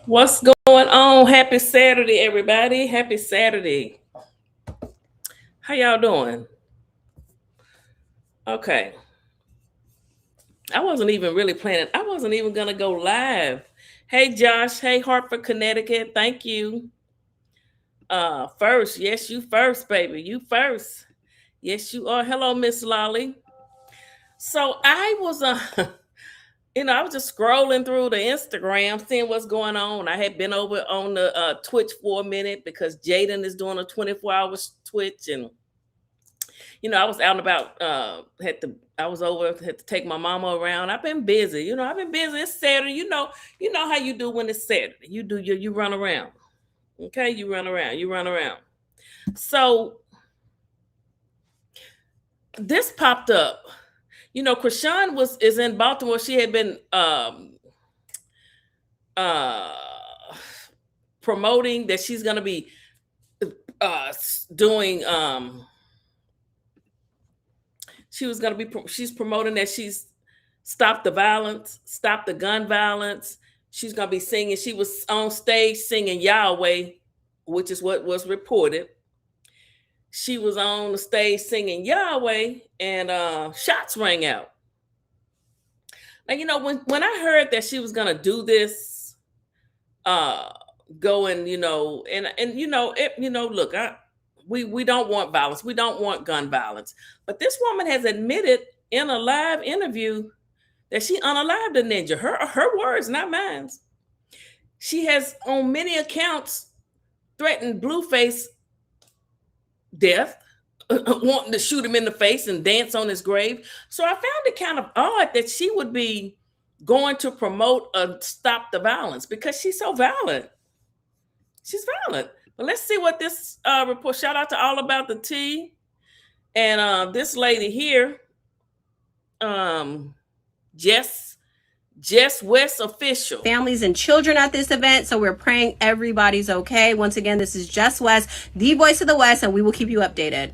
What's going on? Happy Saturday, everybody. Happy Saturday. How y'all doing? Okay. I wasn't even really planning. I wasn't even going to go live. Hey, Josh. Hey, Hartford, Connecticut. Thank you. First. Yes, you first, baby. You first. Yes, you are. Hello, Miss Lolly. So I was, I was just scrolling through the Instagram, seeing what's going on. I had been over on the Twitch for a minute because Jaden is doing a 24-hour Twitch, and I was out and about. I was over, had to take my mama around. I've been busy. I've been busy. It's Saturday. You know how you do when it's Saturday. You run around. Okay, you run around. You run around. So this popped up. Chrisean is in Baltimore. She had been uh promoting that she's going to be doing she's promoting that she's stop the violence, stop the gun violence. She's going to be singing. She was on stage singing Yahweh, which is what was reported. She was on the stage singing Yahweh, and shots rang out. Now, when I heard that she was going to do this, going, look, we don't want violence. We don't want gun violence. But this woman has admitted in a live interview that she unalived a ninja. Her words, not mine. She has on many accounts threatened Blueface death, wanting to shoot him in the face and dance on his grave. So I found it kind of odd that she would be going to promote a stop the violence because she's so violent. She's violent. But let's see what this report. Shout out to All About the Tea and this lady here, Jess West official. Families and children at this event, so we're praying everybody's okay. Once again, this is Jess West, the voice of the West, and we will keep you updated.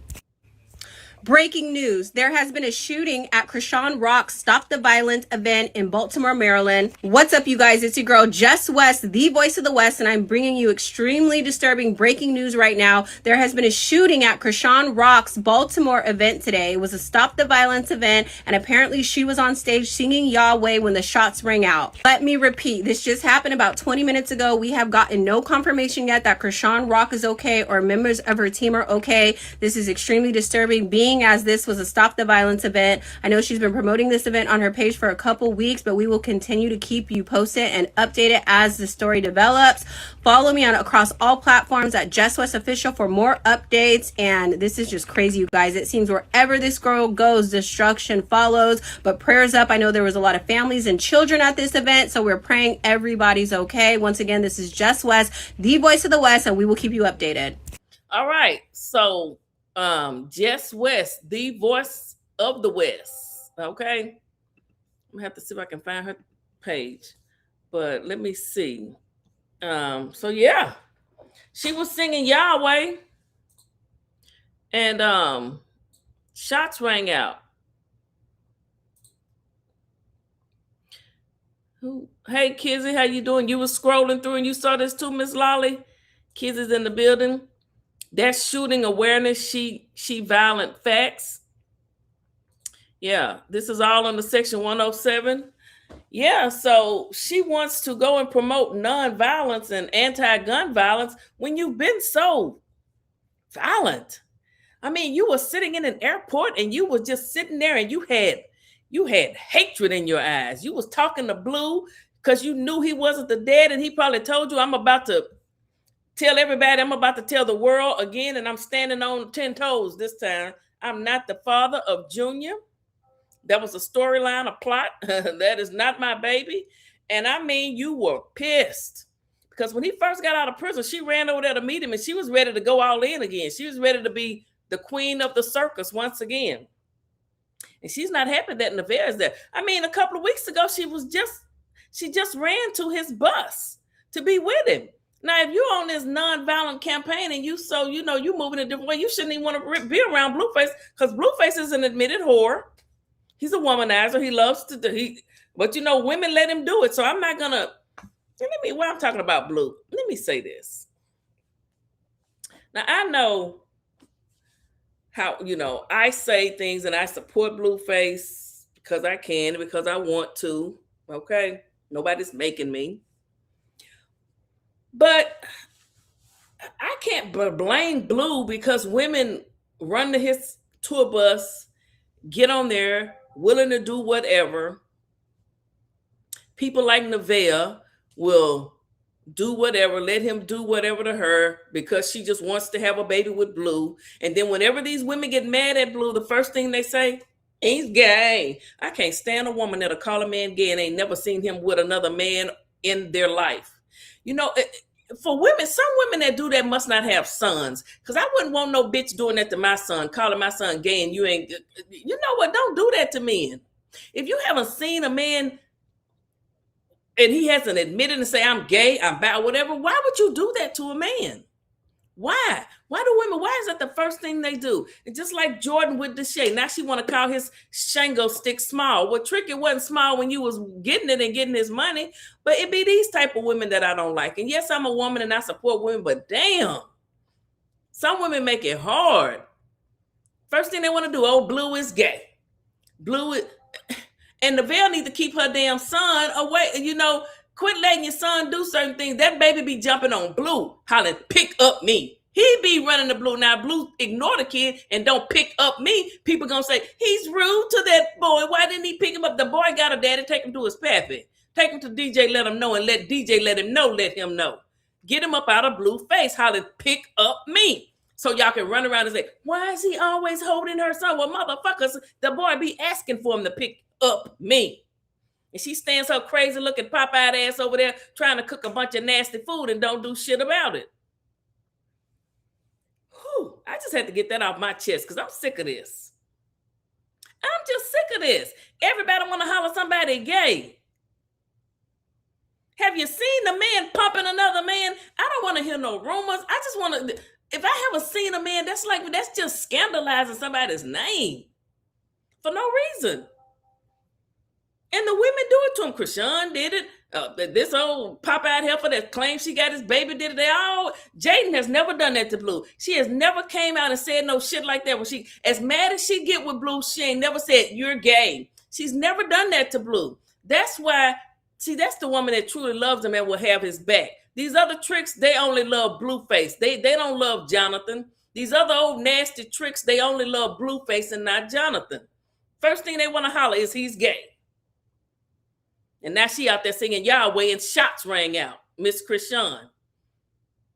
Breaking news. There has been a shooting at Chrisean Rock's Stop the Violence event in Baltimore, Maryland. What's up, you guys? It's your girl, Jess West, the voice of the West, and I'm bringing you extremely disturbing breaking news right now. There has been a shooting at Chrisean Rock's Baltimore event today. It was a Stop the Violence event, and apparently she was on stage singing Yahweh when the shots rang out. Let me repeat, this just happened about 20 minutes ago. We have gotten no confirmation yet that Chrisean Rock is okay or members of her team are okay. This is extremely disturbing, being as this was a Stop the Violence event. I know she's been promoting this event on her page for a couple weeks, but we will continue to keep you posted and updated as the story develops. Follow me on across all platforms at Jess West Official for more updates. And this is just crazy, you guys. It seems wherever this girl goes, destruction follows. But prayers up. I know there was a lot of families and children at this event, so we're praying everybody's okay. Once again, this is Jess West, the voice of the West, and we will keep you updated. All right. So Jess West, the voice of the West. Okay. I'm gonna have to see if I can find her page. But let me see. So yeah. She was singing Yahweh. And shots rang out. Hey Kizzy, how you doing? You were scrolling through and you saw this too, Miss Lolly? Kizzy's in the building. That's shooting awareness. She violent facts. Yeah, this is all under section 107. Yeah, so she wants to go and promote non-violence and anti-gun violence when you've been so violent. I mean, you were sitting in an airport and you were just sitting there and you had hatred in your eyes. You was talking to Blue because you knew he wasn't the dad, and he probably told you, I'm about to tell everybody, I'm about to tell the world again, and I'm standing on 10 toes this time. I'm not the father of Junior. That was a storyline, a plot. That is not my baby. And I mean, you were pissed. Because when he first got out of prison, she ran over there to meet him, and she was ready to go all in again. She was ready to be the queen of the circus once again. And she's not happy that Nevaeh is there. I mean, a couple of weeks ago, she just ran to his bus to be with him. Now, if you're on this non-violent campaign and you moving a different way, you shouldn't even want to be around Blueface, because Blueface is an admitted whore. He's a womanizer. He loves to do. But women let him do it. So I'm not gonna While I'm talking about blue, let me say this. Now I know how, I say things and I support Blueface because I can, because I want to. Okay. Nobody's making me. But I can't blame Blue because women run to his tour bus, get on there, willing to do whatever. People like Nevaeh will do whatever, let him do whatever to her because she just wants to have a baby with Blue. And then whenever these women get mad at Blue, the first thing they say, he's gay. I can't stand a woman that'll call a man gay and ain't never seen him with another man in their life. For women, some women that do that must not have sons. Because I wouldn't want no bitch doing that to my son, calling my son gay, and you ain't, you know what? Don't do that to men. If you haven't seen a man and he hasn't admitted and say, I'm gay, I'm bi, whatever, why would you do that to a man? Why? Why do women, why is that the first thing they do? It's just like Jordan with Deshae. Now she want to call his Shango stick small. Well, Trick, it wasn't small when you was getting it and getting his money, but it be these type of women that I don't like. And yes, I'm a woman and I support women, but damn, some women make it hard. First thing they want to do, oh, Blue is gay. Blue is, and Nevaeh need to keep her damn son away. Quit letting your son do certain things. That baby be jumping on Blue, hollering, pick up me. He be running to Blue. Now, Blue ignore the kid and don't pick up me. People gonna say, he's rude to that boy. Why didn't he pick him up? The boy got a daddy. Take him to his pappy. Take him to DJ, let him know, and let DJ let him know. Get him up out of Blue face, hollering, pick up me. So y'all can run around and say, why is he always holding her son? Well, motherfuckers, the boy be asking for him to pick up me. And she stands her crazy looking pop-eyed ass over there trying to cook a bunch of nasty food and don't do shit about it. Whew, I just had to get that off my chest because I'm sick of this. I'm just sick of this. Everybody want to holler somebody gay. Have you seen the man pumping another man? I don't want to hear no rumors. I just want to, if I haven't seen a man, that's just scandalizing somebody's name for no reason. And the women do it to him. Chrisean did it. This old pop-eyed heifer that claims she got his baby did it. Jaden has never done that to Blue. She has never came out and said no shit like that. When she, as mad as she get with Blue, she ain't never said, you're gay. She's never done that to Blue. That's why, that's the woman that truly loves him and will have his back. These other tricks, they only love Blueface. They don't love Jonathan. These other old nasty tricks, they only love Blueface and not Jonathan. First thing they want to holler is he's gay. And now she out there singing Yahweh and shots rang out. Miss Chrisean.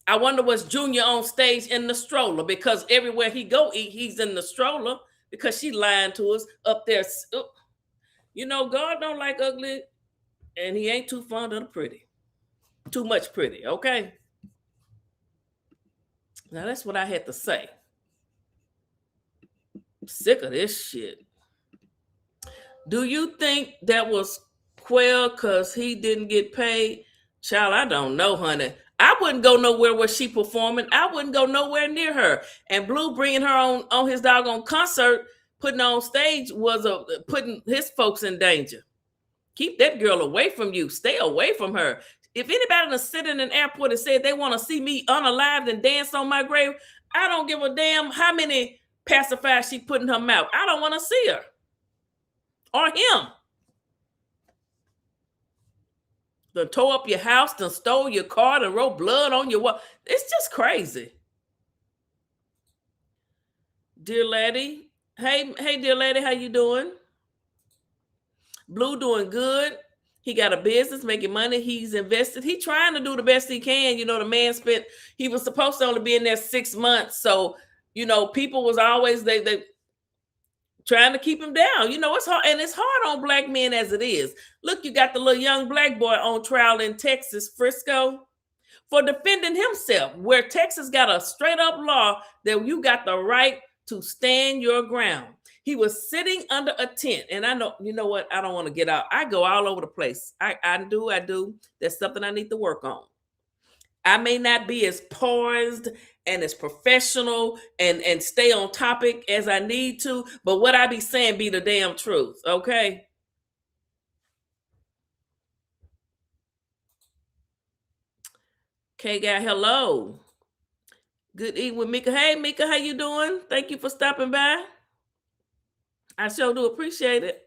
I wonder what's Junior on stage in the stroller, because everywhere he go eat, he's in the stroller because she lying to us up there. God don't like ugly and he ain't too fond of the pretty. Too much pretty, okay? Now that's what I had to say. I'm sick of this shit. Do you think that was Quell because he didn't get paid? Child, I don't know, honey. I wouldn't go nowhere where she performing. I wouldn't go nowhere near her. And Blue bringing her on his doggone concert, putting her on stage was putting his folks in danger. Keep that girl away from you. Stay away from her. If anybody to sit in an airport and said they want to see me unalived and dance on my grave, I don't give a damn how many pacifiers she put in her mouth. I don't want to see her or him. Done tore up your house, done stole your car, done wrote blood on your wall. It's just crazy. Dear lady. Hey, dear lady, how you doing? Blue doing good. He got a business, making money. He's invested. He trying to do the best he can. The man he was supposed to only be in there 6 months. So, people was always, they trying to keep him down. It's hard, and it's hard on black men as it is. Look, you got the little young black boy on trial in Texas, Frisco, for defending himself, where Texas got a straight up law that you got the right to stand your ground. He was sitting under a tent, and I know, you know what? I don't want to get out. I go all over the place. I do. That's something I need to work on. I may not be as poised and as professional and stay on topic as I need to, but what I be saying be the damn truth, okay? Okay, guy, hello. Good evening with Mika. Hey, Mika, how you doing? Thank you for stopping by. I sure do appreciate it.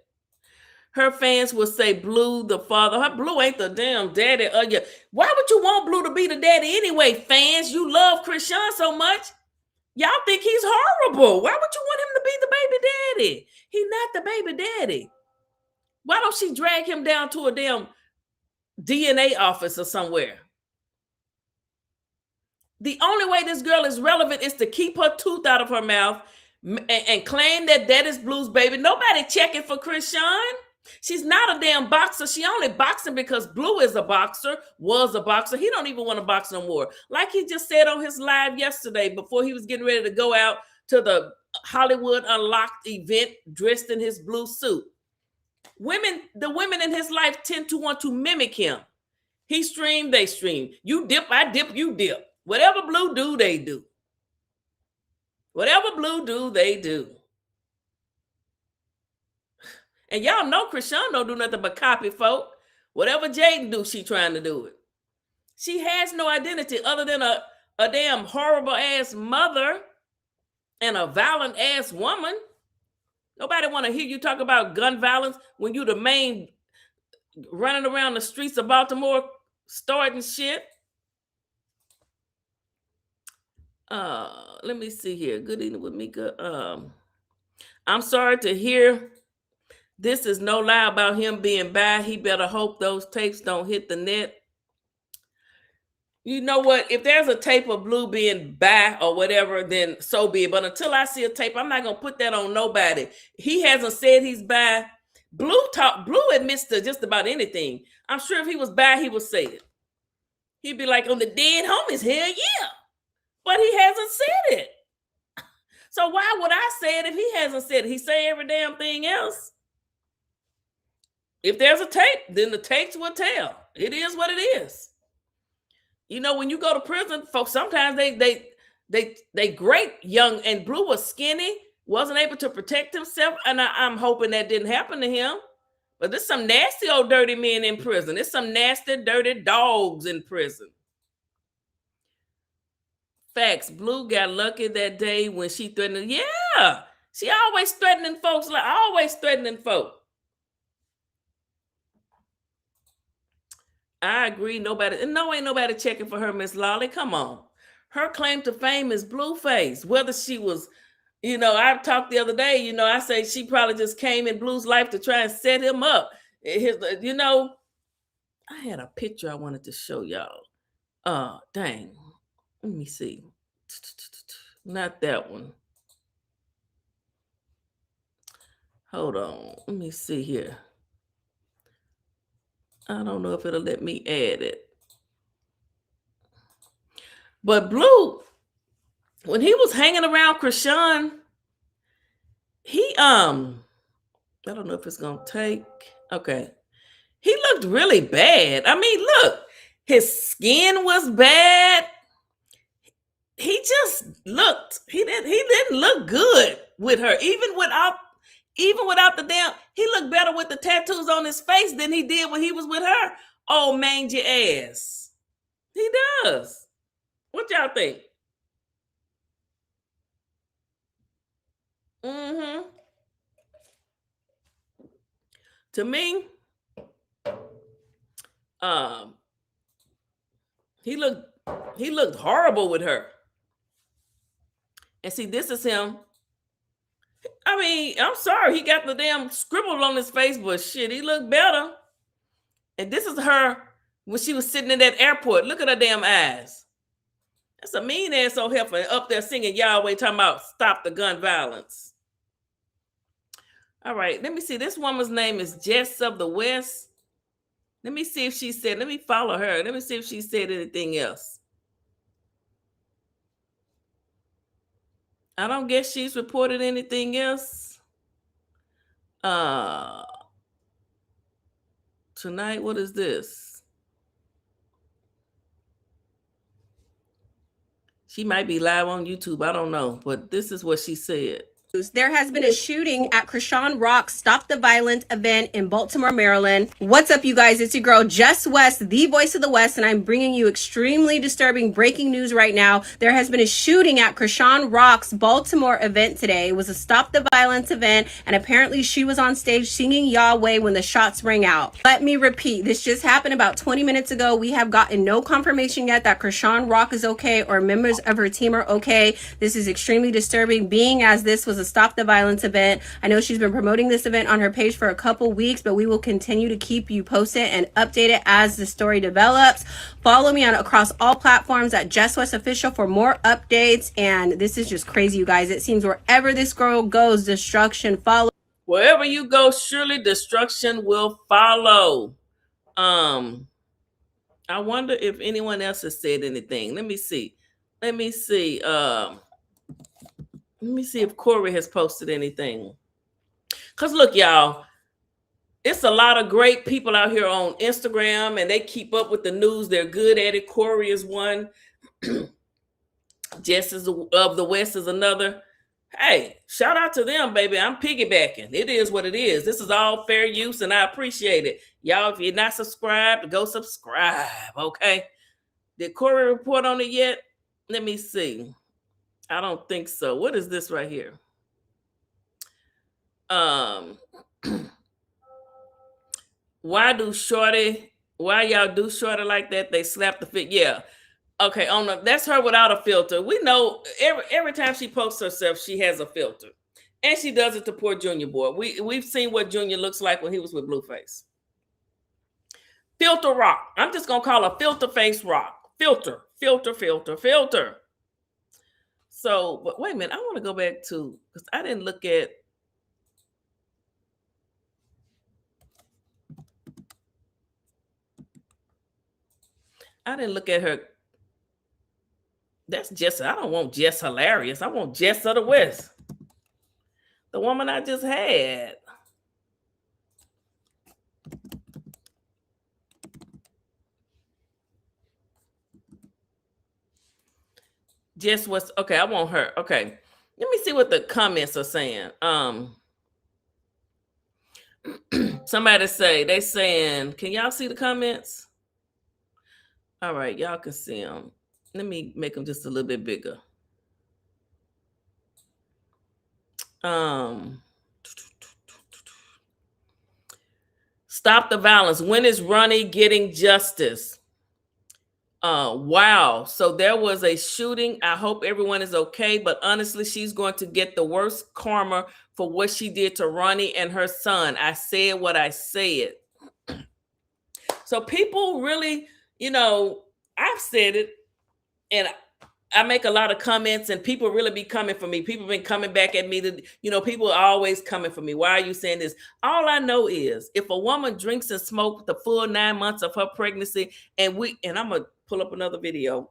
Her fans will say Blue the father. Her Blue ain't the damn daddy of you. Why would you want Blue to be the daddy anyway, fans? You love Chrisean so much. Y'all think he's horrible. Why would you want him to be the baby daddy? He's not the baby daddy. Why don't she drag him down to a damn DNA office or somewhere? The only way this girl is relevant is to keep her tooth out of her mouth and claim that that is Blue's baby. Nobody checking for Chrisean. She's not a damn boxer. She only boxing because Blue is a boxer, was a boxer. He don't even want to box no more. Like he just said on his live yesterday before he was getting ready to go out to the Hollywood Unlocked event dressed in his blue suit. The women in his life tend to want to mimic him. He stream, they stream. You dip, I dip, you dip. Whatever Blue do, they do. Whatever Blue do, they do. And y'all know Chrisean don't do nothing but copy folk. Whatever Jaden do, she trying to do it. She has no identity other than a damn horrible ass mother and a violent ass woman. Nobody want to hear you talk about gun violence when you the main running around the streets of Baltimore starting shit. Let me see here. Good evening with Mika. I'm sorry to hear this is no lie about him being bi. He better hope those tapes don't hit the net. You know what? If there's a tape of Blue being bi or whatever, then so be it. But until I see a tape, I'm not gonna put that on nobody. He hasn't said he's bi. Blue admits to just about anything. I'm sure if he was bi, he would say it. He'd be like, on the dead homies, hell yeah. But he hasn't said it. So why would I say it if he hasn't said it? He say every damn thing else. If there's a tape, then the tapes will tell. It is what it is. You know, when you go to prison, folks, sometimes they great young, and Blue was skinny, wasn't able to protect himself, and I'm hoping that didn't happen to him. But there's some nasty old dirty men in prison. There's some nasty, dirty dogs in prison. Facts. Blue got lucky that day when she threatened. Yeah, she always threatening folks. Like always threatening folks. I agree. Ain't nobody checking for her, Miss Lolly. Come on. Her claim to fame is Blueface. Whether she was, I talked the other day, I say she probably just came in Blue's life to try and set him up. I had a picture I wanted to show y'all. Dang. Let me see. Not that one. Hold on. Let me see here. I don't know if it'll let me add it. But Blue, when he was hanging around Chrisean, I don't know if it's gonna take. Okay. He looked really bad. I mean, look, his skin was bad. He just looked, he didn't look good with her. Even without the damn, he looked better with the tattoos on his face than he did when he was with her. Oh, mangy ass. He does. What y'all think? To me, he looked horrible with her. And see, this is him. I mean, I'm sorry, he got the damn scribble on his face, but shit, he looked better. And this is her when she was sitting in that airport. Look at her damn eyes. That's a mean ass old heifer up there singing Yahweh, talking about stop the gun violence. All right, let me see. This woman's name is Jess of the West. Let me see if she said, let me follow her. Let me see if she said anything else. I don't guess she's reported anything else. Tonight, what is this? She might be live on YouTube. I don't know, but this is what she said. There has been a shooting at Chrisean Rock's Stop the Violence event in Baltimore, Maryland. What's up, you guys? It's your girl, Jess West, the voice of the West, and I'm bringing you extremely disturbing breaking news right now. There has been a shooting at Chrisean Rock's Baltimore event today. It was a Stop the Violence event, and apparently she was on stage singing Yahweh when the shots rang out. Let me repeat, this just happened about 20 minutes ago. We have gotten no confirmation yet that Chrisean Rock is okay or members of her team are okay. This is extremely disturbing, being as this was a Stop the Violence event. I know she's been promoting this event on her page for a couple weeks, but we will continue to keep you posted and updated as the story develops. Follow me on across all platforms at Jess West Official for more updates. And this is just crazy, you guys. It seems wherever this girl goes, destruction follows. Wherever you go, surely destruction will follow. I wonder if anyone else has said anything. Let me see. Let me see if Corey has posted anything. Because look, y'all, it's a lot of great people out here on Instagram, and they keep up with the news. They're good at it. Corey is one. Jess of the West is another. Hey, shout out to them, baby. I'm piggybacking. It is what it is. This is all fair use, and I appreciate it. Y'all, if you're not subscribed, go subscribe, okay? Did Corey report on it yet? Let me see. I don't think so. What is this right here? Why y'all do Shorty like that? They slap the fit. Yeah. Okay, that's her without a filter. We know every time she posts herself, she has a filter. And she does it to poor Junior boy. We've seen what Junior looks like when he was with Blueface. Filter Rock. I'm just gonna call her Filter Face Rock. Filter. So, but wait a minute, I want to go back to, because I didn't look at. Her. That's Jess. I don't want Jess Hilarious. I want Jess of the West. The woman I just had. Jess was okay. I want her. Okay. Let me see what the comments are saying. Somebody they saying, can y'all see the comments? All right, y'all can see them. Let me make them just a little bit bigger. Stop the violence. When is Ronnie getting justice? Wow. So there was a shooting. I hope everyone is okay, but honestly, she's going to get the worst karma for what she did to Ronnie and her son. I said what I said. So people really, I've said it, and I make a lot of comments, and people really be coming for me. People been coming back at me. People are always coming for me. Why are you saying this? All I know is if a woman drinks and smokes the full 9 months of her pregnancy, and I'm going to pull up another video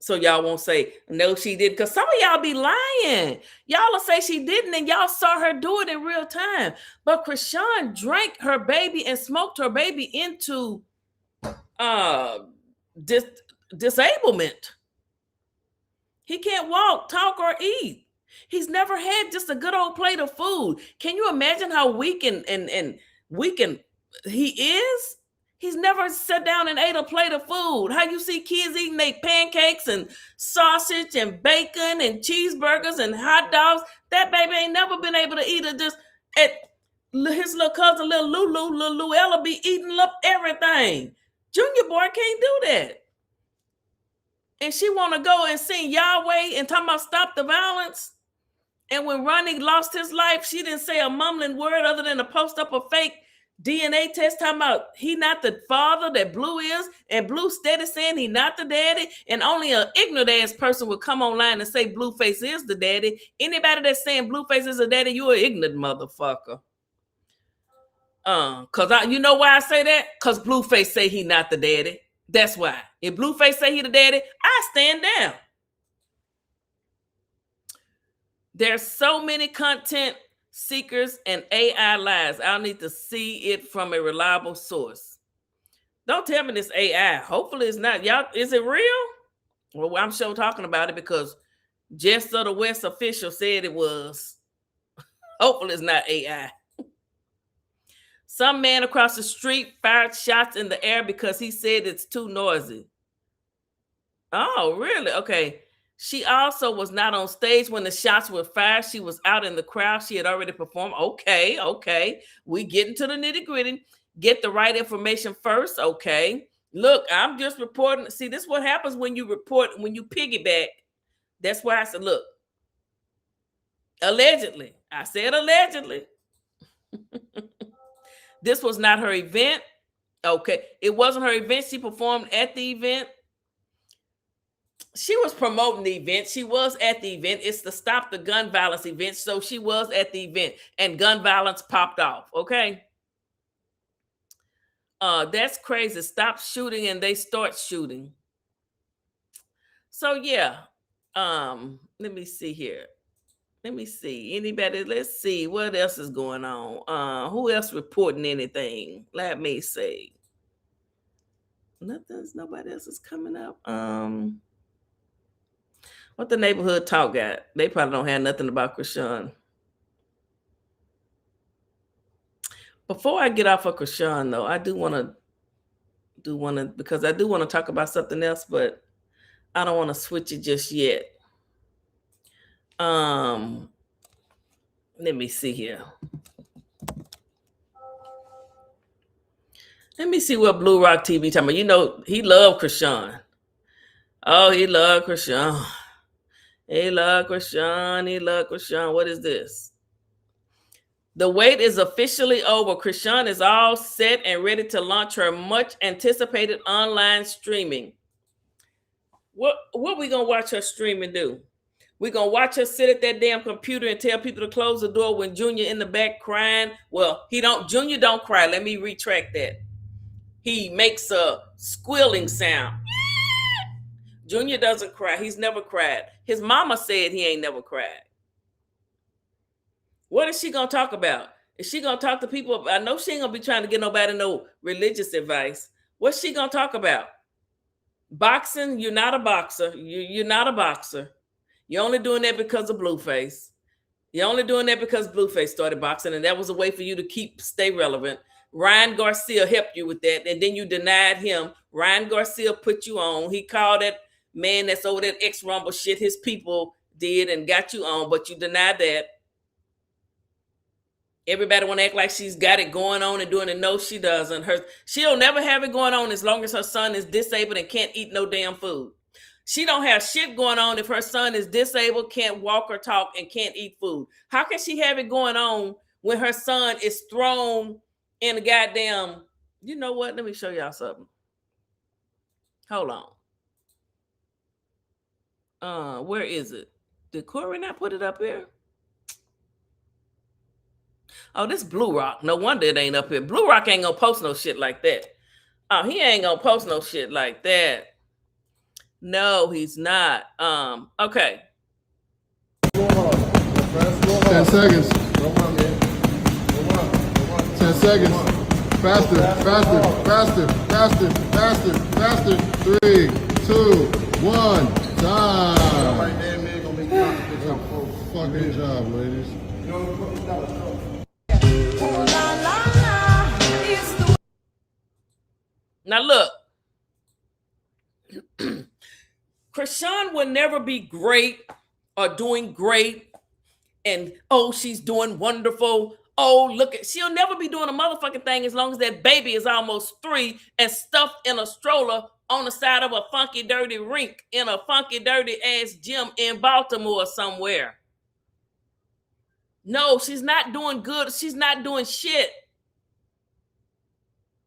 so y'all won't say, no, she did. Because some of y'all be lying. Y'all will say she didn't, and y'all saw her do it in real time. But Chrisean drank her baby and smoked her baby into disablement. He can't walk, talk, or eat. He's never had just a good old plate of food. Can you imagine how weak and he is? He's never sat down and ate a plate of food. How you see kids eating their pancakes and sausage and bacon and cheeseburgers and hot dogs. That baby ain't never been able to eat it. Just at his little cousin, little Luella be eating up everything. Junior boy can't do that. And she want to go and sing Yahweh and talking about stop the violence. And when Ronnie lost his life, she didn't say a mumbling word other than to post up a fake DNA test talking about he not the father that Blue is, and Blue steady saying he not the daddy, and only an ignorant ass person would come online and say Blueface is the daddy. Anybody that's saying Blueface is a daddy, you an ignorant motherfucker. You know why I say that? Because Blueface say he not the daddy. That's why. If Blueface say he the daddy, I stand down. There's so many content seekers and AI lies. I'll need to see it from a reliable source. Don't tell me this AI. Hopefully it's not. Y'all, is it real? Well, I'm sure talking about it because Jess of the West official said it was. Hopefully it's not AI. Some man across the street fired shots in the air because he said it's too noisy. Oh, really? Okay. She also was not on stage when the shots were fired. She was out in the crowd. She had already performed. Okay. We get into the nitty-gritty. Get the right information first. Okay. Look, I'm just reporting. See, this is what happens when you report, when you piggyback. That's why I said, look, allegedly. I said allegedly. This was not her event. Okay. It wasn't her event. She performed at the event. She was promoting the event. She was at the event. It's the Stop the Gun Violence event. So she was at the event and gun violence popped off. Okay. That's crazy. Stop shooting and they start shooting. So yeah. Let me see here. Let me see. Anybody? Let's see what else is going on. Who else reporting anything? Let me see. Nobody else is coming up. What the neighborhood talk got? They probably don't have nothing about Chrisean. Before I get off of Chrisean, though, I do want to because I do want to talk about something else, but I don't want to switch it just yet. Let me see here. Let me see what Blue Rock TV talking about. You know, he loved Chrisean. Oh, he loved Chrisean. He loved Chrisean. He loved Chrisean. What is this? The wait is officially over. Chrisean is all set and ready to launch her much anticipated online streaming. What we gonna watch her stream and do? We gonna watch her sit at that damn computer and tell people to close the door when Junior in the back crying? Well, Junior don't cry. Let me retract that. He makes a squealing sound. Junior doesn't cry. He's never cried. His mama said he ain't never cried. What is she going to talk about? Is she going to talk to people? I know she ain't going to be trying to get nobody no religious advice. What's she going to talk about? Boxing? You're not a boxer. You're not a boxer. You're only doing that because of Blueface. You're only doing that because Blueface started boxing, and that was a way for you to stay relevant. Ryan Garcia helped you with that, and then you denied him. Ryan Garcia put you on. He called that man that's over that X-Rumble shit his people did and got you on, but you denied that. Everybody want to act like she's got it going on and doing it. No, she doesn't. She'll never have it going on as long as her son is disabled and can't eat no damn food. She don't have shit going on if her son is disabled, can't walk or talk, and can't eat food. How can she have it going on when her son is thrown in a goddamn... You know what? Let me show y'all something. Hold on. Where is it? Did Corey not put it up here? Oh, this Blue Rock. No wonder it ain't up here. Blue Rock ain't gonna post no shit like that. Oh, he ain't gonna post no shit like that. No, he's not. Okay. 10 seconds. 10 seconds. Faster. 3, 2, 1. Time. Fucking job, ladies. Now look. Chrisean will never be great or doing great and she's doing wonderful. She'll never be doing a motherfucking thing as long as that baby is almost 3 and stuffed in a stroller on the side of a funky dirty rink in a funky dirty ass gym in Baltimore somewhere. No, she's not doing good. She's not doing shit.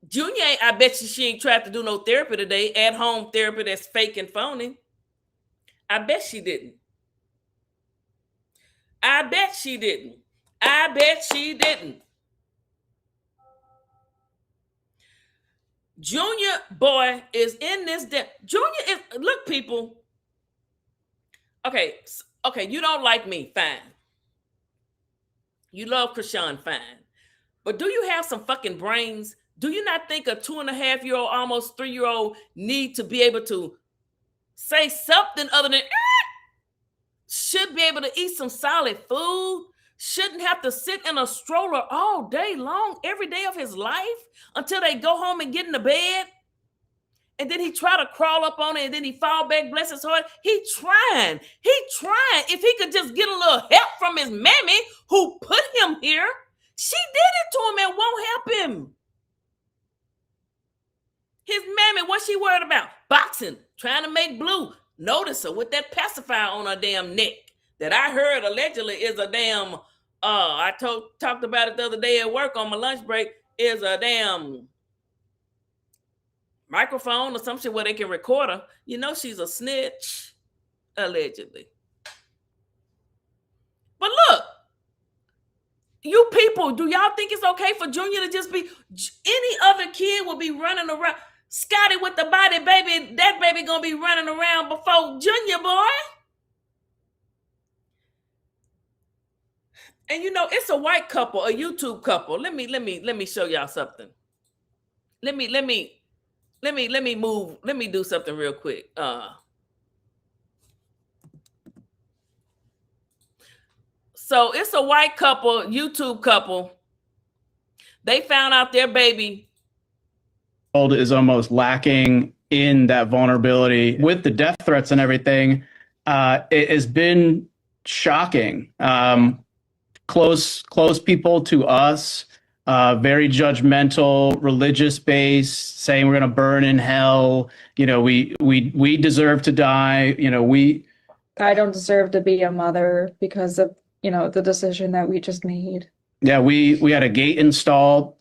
Junior I bet you she ain't tried to do no therapy today, at home therapy that's fake and phony. I bet she didn't. Junior boy is in this. Junior is, look, people. Okay, you don't like me, fine. You love Chrisean, fine. But do you have some fucking brains? Do you not think a 2.5-year-old, almost 3-year-old need to be able to say something other than be able to eat some solid food, shouldn't have to sit in a stroller all day long, every day of his life until they go home and get in the bed. And then he try to crawl up on it and then he fall back, bless his heart. He trying. If he could just get a little help from his mammy who put him here, she did it to him and won't help him. His mammy, what's she worried about? Boxing, trying to make blue. Notice her with that pacifier on her damn neck that I heard allegedly is a damn, I talked about it the other day at work on my lunch break, is a damn microphone or some shit where they can record her. You know she's a snitch, allegedly. But look, you people, do y'all think it's okay for Junior to just be, any other kid will be running around, Scotty with the body, baby, that baby gonna be running around before Junior, boy. And you know, it's a white couple, a YouTube couple. Let me show y'all something. Let me do something real quick. So it's a white couple, YouTube couple. They found out their baby is almost lacking in that vulnerability with the death threats and everything. It has been shocking. Close people to us, very judgmental, religious based, saying we're going to burn in hell. You know, we deserve to die. You know, I don't deserve to be a mother because of, you know, the decision that we just made. Yeah, we had a gate installed.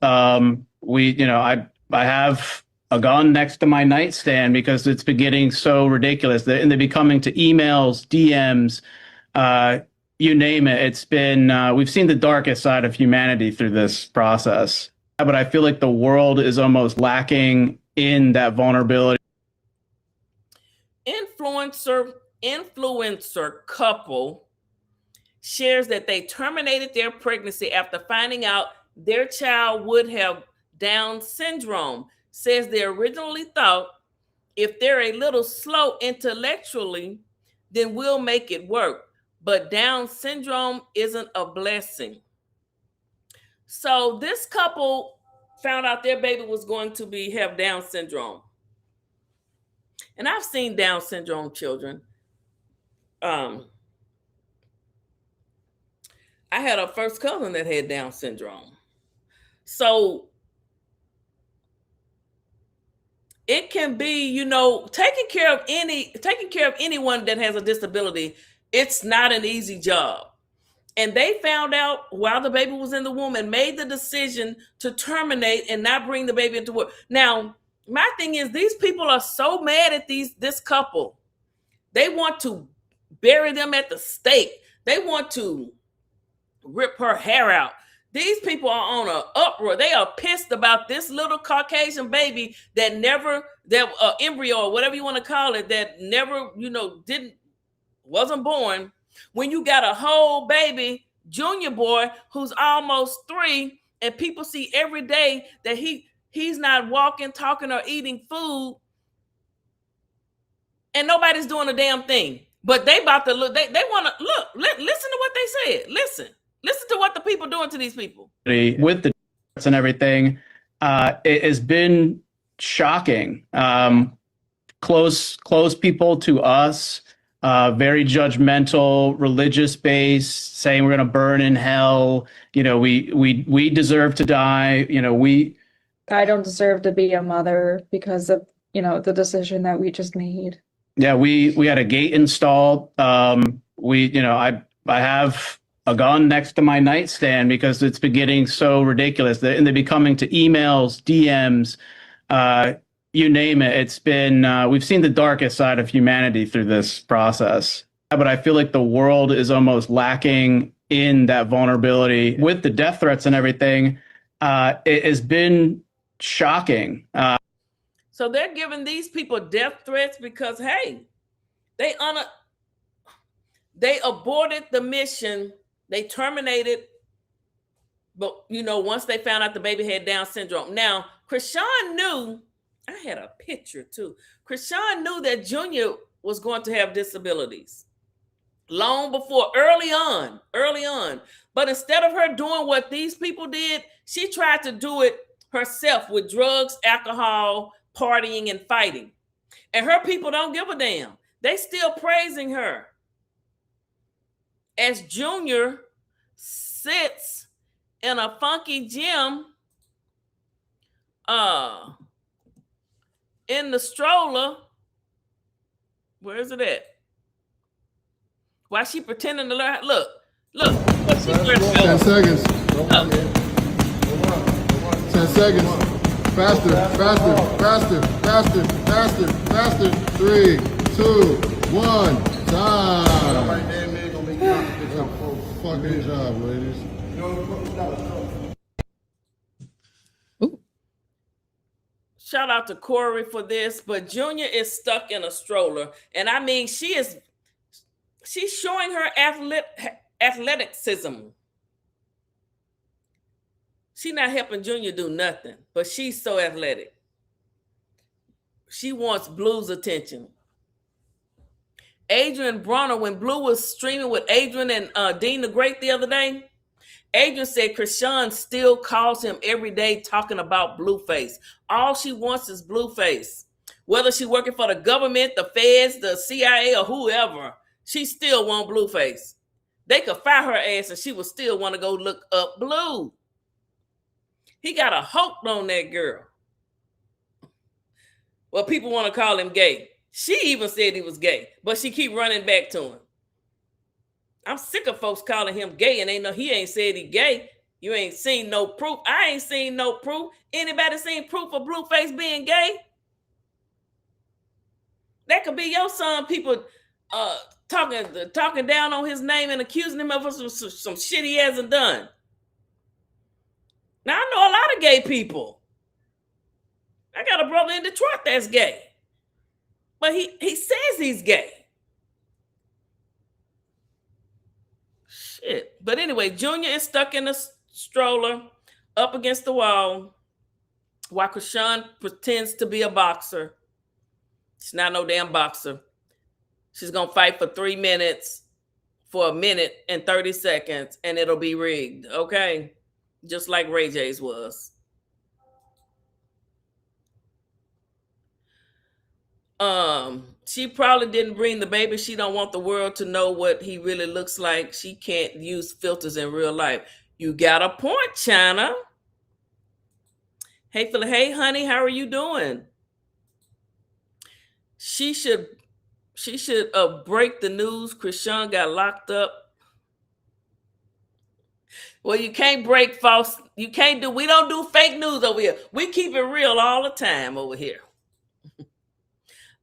I have a gun next to my nightstand because it's been getting so ridiculous. And they've been coming to emails, DMs, you name it. It's been, we've seen the darkest side of humanity through this process. But I feel like the world is almost lacking in that vulnerability. Influencer couple shares that they terminated their pregnancy after finding out their child would have Down syndrome. Says they originally thought if they're a little slow intellectually, then we'll make it work. But Down syndrome isn't a blessing. So this couple found out their baby was going to have Down syndrome. And I've seen Down syndrome children. I had a first cousin that had Down syndrome. So it can be, you know, taking care of anyone that has a disability. It's not an easy job. And they found out while the baby was in the womb and made the decision to terminate and not bring the baby into work. Now, my thing is, these people are so mad at this couple. They want to bury them at the stake. They want to rip her hair out. These people are on an uproar. They are pissed about this little Caucasian baby that embryo or whatever you want to call it, that never, wasn't born. When you got a whole baby junior boy who's almost 3, and people see every day that he's not walking, talking, or eating food, and nobody's doing a damn thing. But they about to look. They want to look. Listen to what they said. Listen to what the people doing to these people. With the and everything, it has been shocking. Close people to us, very judgmental, religious based, saying we're going to burn in hell. You know, we deserve to die. You know, I don't deserve to be a mother because of, the decision that we just made. Yeah, we had a gate installed. I have a gun next to my nightstand because it's been getting so ridiculous. And they've been coming to emails, DMs, you name it. It's been, we've seen the darkest side of humanity through this process. But I feel like the world is almost lacking in that vulnerability with the death threats and everything. It has been shocking. So they're giving these people death threats because, hey, they aborted the mission. They terminated, but once they found out the baby had Down syndrome. Now, Chrisean knew, I had a picture too. Chrisean knew that Junior was going to have disabilities. long before, early on. But instead of her doing what these people did, she tried to do it herself with drugs, alcohol, partying, and fighting. And her people don't give a damn. They still praising her. As Junior sits in a funky gym in the stroller. Where is it at? Why she pretending to learn? Look. What she 10 seconds. 10 seconds. Faster. 3, 2, 1. Time. Fucking job, ladies. Shout out to Corey for this, but Junior is stuck in a stroller. And I mean, she's showing her athleticism. She's not helping Junior do nothing, but she's so athletic. She wants Blue's attention. Adrian Bronner, when Blue was streaming with Adrian and Dean the Great the other day, Adrian said Chrisean still calls him every day talking about Blueface. All she wants is Blueface. Whether she's working for the government, the feds, the CIA, or whoever, she still want Blueface. They could fire her ass and she would still want to go look up Blue. He got a hook on that girl. Well, people want to call him gay. She even said he was gay, but she keep running back to him. I'm sick of folks calling him gay and he ain't said he gay. You ain't seen no proof. I ain't seen no proof. Anybody seen proof of Blueface being gay? That could be your son. People talking down on his name and accusing him of some shit he hasn't done. Now I know a lot of gay people. I got a brother in Detroit that's gay. But he says he's gay. Shit. But anyway, Junior is stuck in a stroller up against the wall while Chrisean pretends to be a boxer. She's not no damn boxer. She's going to fight for 3 minutes, for 1 minute and 30 seconds, and it'll be rigged, okay? Just like Ray J's was. She probably didn't bring the baby. She don't want the world to know what he really looks like. She can't use filters in real life. You got a point, China. Hey, Philly. Hey, honey, how are you doing? She should break the news. Chrisean got locked up. Well, you can't break false. We don't do fake news over here. We keep it real all the time over here.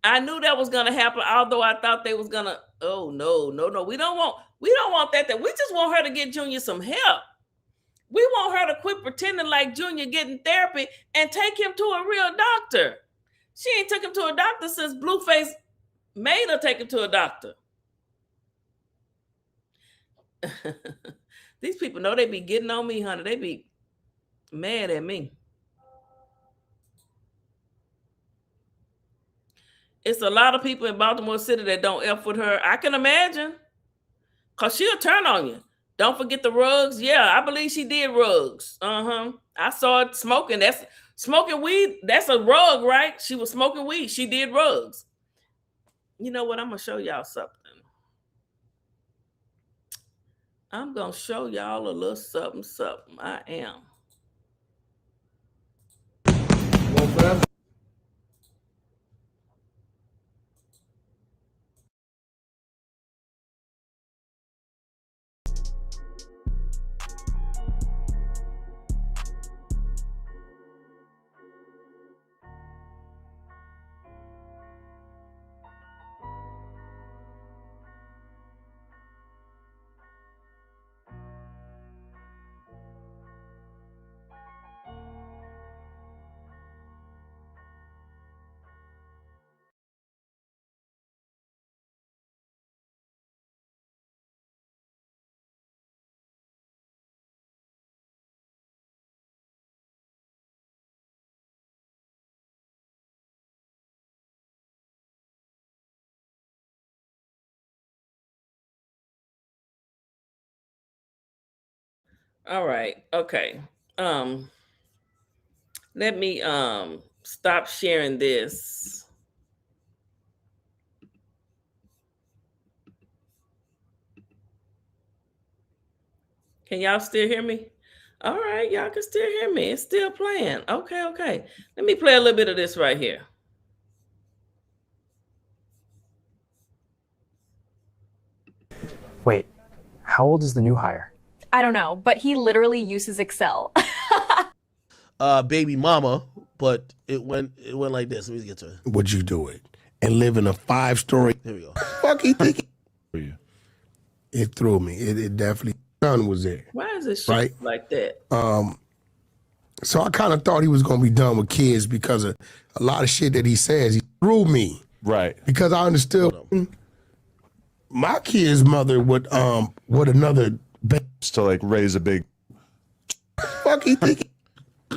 I knew that was gonna happen, although I thought they was gonna. Oh no. We don't want that. We just want her to get Junior some help. We want her to quit pretending like Junior getting therapy and take him to a real doctor. She ain't took him to a doctor since Blueface made her take him to a doctor. These people know they be getting on me, honey. They be mad at me. It's a lot of people in Baltimore City that don't F with her. I can imagine. Because she'll turn on you. Don't forget the rugs. Yeah, I believe she did rugs. I saw it smoking. That's smoking weed. That's a rug, right? She was smoking weed. She did rugs. You know what? I'm going to show y'all something. I'm going to show y'all a little something. I am. All right. Okay. Let me stop sharing this. Can y'all still hear me? All right, y'all can still hear me. It's still playing. Okay, okay. Let me play a little bit of this right here. Wait, how old is the new hire? I don't know, but he literally uses Excel. Baby mama, but it went like this. Let me get to it. Would you do it and live in a 5-story? Here we go. Fuck he think it threw me. It definitely. Son was there. Why is it Right. like that? So I kind of thought he was gonna be done with kids because of a lot of shit that he says. He threw me. Right. Because I understood my kid's mother would another To like raise a big. fuck he think.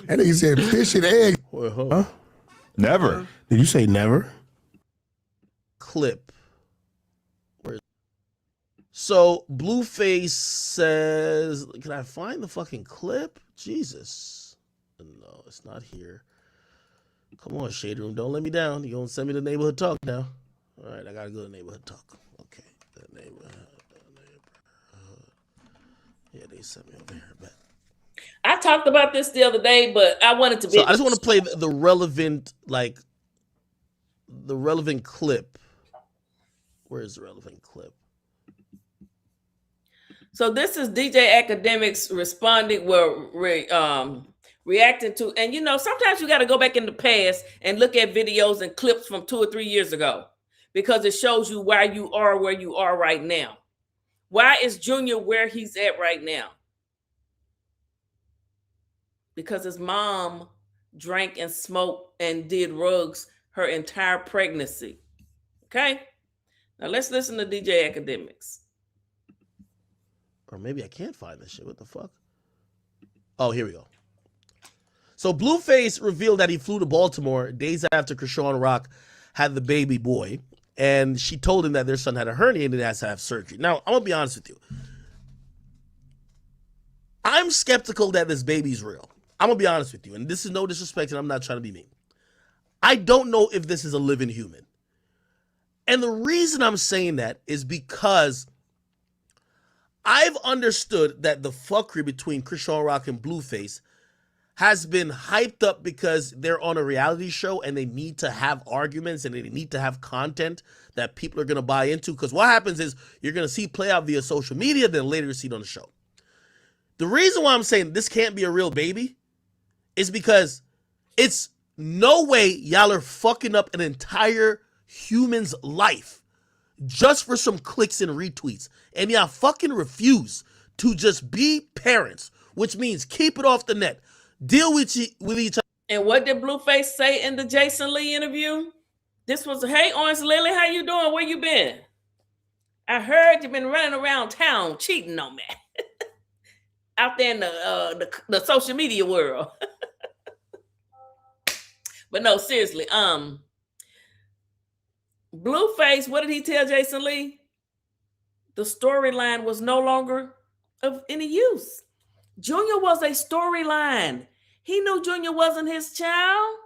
And he said fish and egg. Wait, hold Huh? on. Never. Did you say never? Clip. Where? So Blueface says, "Can I find the fucking clip?" Jesus, no, it's not here. Come on, Shade Room, don't let me down. You gonna send me to neighborhood talk now? All right, I gotta go to neighborhood talk. Okay, the neighborhood. Yeah, they sent me over here. Bet. I talked about this the other day, but I wanted to be. So I just want to play the relevant, like, the relevant clip. Where is the relevant clip? So this is DJ Academics responding, reacting to, and sometimes you got to go back in the past and look at videos and clips from 2 or 3 years ago, because it shows you why you are where you are right now. Why is Junior where he's at right now? Because his mom drank and smoked and did drugs her entire pregnancy. Okay? Now let's listen to DJ Academics. Or maybe I can't find this shit. What the fuck? Oh, here we go. So Blueface revealed that he flew to Baltimore days after Chrisean Rock had the baby boy, and she told him that their son had a hernia and it has to have surgery. Now, I'm gonna be honest with you. I'm skeptical that this baby's real. I'm gonna be honest with you, and this is no disrespect, and I'm not trying to be mean. I don't know if this is a living human. And the reason I'm saying that is because I've understood that the fuckery between Chrisean Rock and Blueface has been hyped up because they're on a reality show and they need to have arguments and they need to have content that people are going to buy into. Because what happens is you're going to see play out via social media, then later see it on the show. The reason why I'm saying this can't be a real baby is because it's no way y'all are fucking up an entire human's life just for some clicks and retweets. And y'all fucking refuse to just be parents, which means keep it off the net. Deal with each other. And what did Blueface say in the Jason Lee interview? This was, "Hey, Orange Lily, how you doing? Where you been? I heard you've been running around town cheating on me." Out there in the social media world. But no, seriously, Blueface, what did he tell Jason Lee? The storyline was no longer of any use. Junior was a storyline. He knew Junior wasn't his child.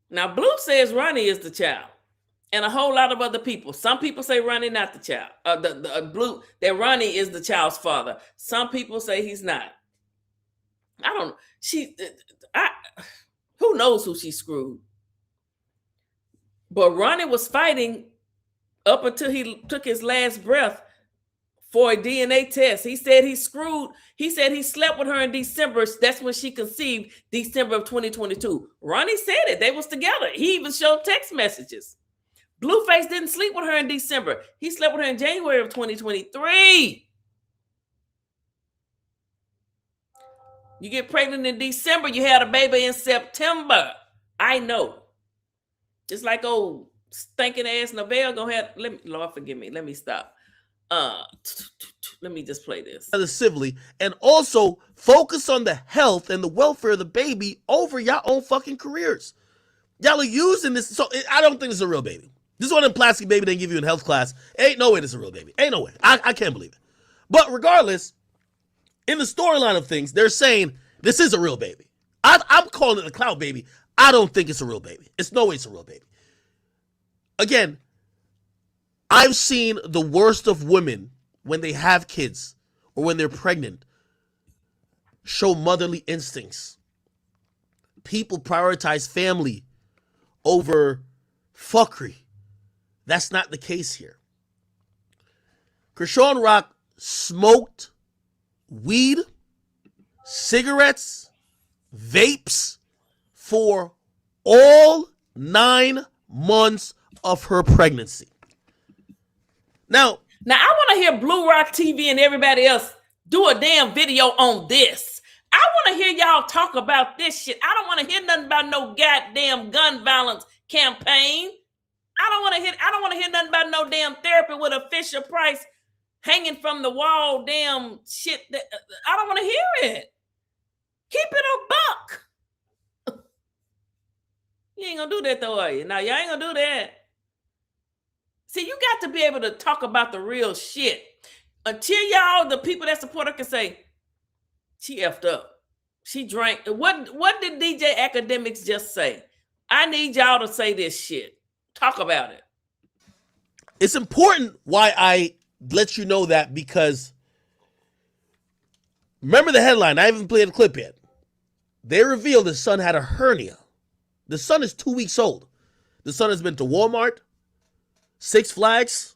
Now, Blue says Ronnie is the child, and a whole lot of other people. Some people say Ronnie not the child. Blue, that Ronnie is the child's father. Some people say he's not. I don't. Who knows who she screwed? But Ronnie was fighting up until he took his last breath for a DNA test. He said he screwed. He said he slept with her in December. That's when she conceived, December of 2022. Ronnie said it. They was together. He even showed text messages. Blueface didn't sleep with her in December. He slept with her in January of 2023. You get pregnant in December, you had a baby in September. I know. It's like old stinking ass Neville gonna have. Lord forgive me. Let me stop. Let me just play this. Civilly, and also focus on the health and the welfare of the baby over your own fucking careers. Y'all are using this. So I don't think it's a real baby. This one in plastic baby they give you in health class. Ain't no way this is a real baby. Ain't no way. I can't believe it. But regardless, in the storyline of things, they're saying this is a real baby. I'm calling it a cloud baby. I don't think it's a real baby. It's no way it's a real baby. Again, I've seen the worst of women when they have kids or when they're pregnant show motherly instincts. People prioritize family over fuckery. That's not the case here. Chrisean Rock smoked weed, cigarettes, vapes for all 9 months of her pregnancy. Now I want to hear Blue Rock TV and everybody else do a damn video on this. I want to hear y'all talk about this shit. I don't want to hear nothing about no goddamn gun violence campaign. I don't want to hear nothing about no damn therapy with a Fisher Price hanging from the wall damn shit. I don't want to hear it. Keep it a buck. You ain't gonna do that though, are you? Now, y'all ain't gonna do that. See, you got to be able to talk about the real shit. Until y'all, the people that support her, can say, she effed up. She drank. What did DJ Academics just say? I need y'all to say this shit. Talk about it. It's important why I let you know that, because remember the headline. I haven't played the clip yet. They revealed the son had a hernia. The son is 2 weeks old. The son has been to Walmart, Six Flags,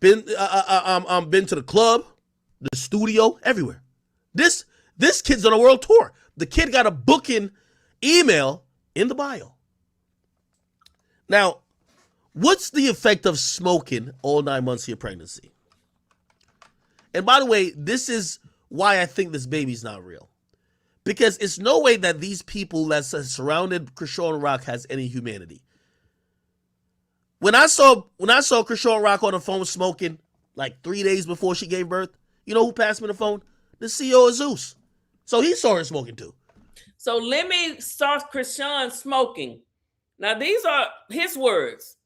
been to the club, the studio, everywhere. This kid's on a world tour. The kid got a booking email in the bio. Now, what's the effect of smoking all 9 months of your pregnancy? And by the way, this is why I think this baby's not real. Because it's no way that these people that surrounded Chrisean Rock has any humanity. When I saw Chrisean Rock on the phone smoking like 3 days before she gave birth, you know who passed me the phone? The CEO of Zeus. So he saw her smoking too. So let me start Chrisean smoking. Now, these are his words.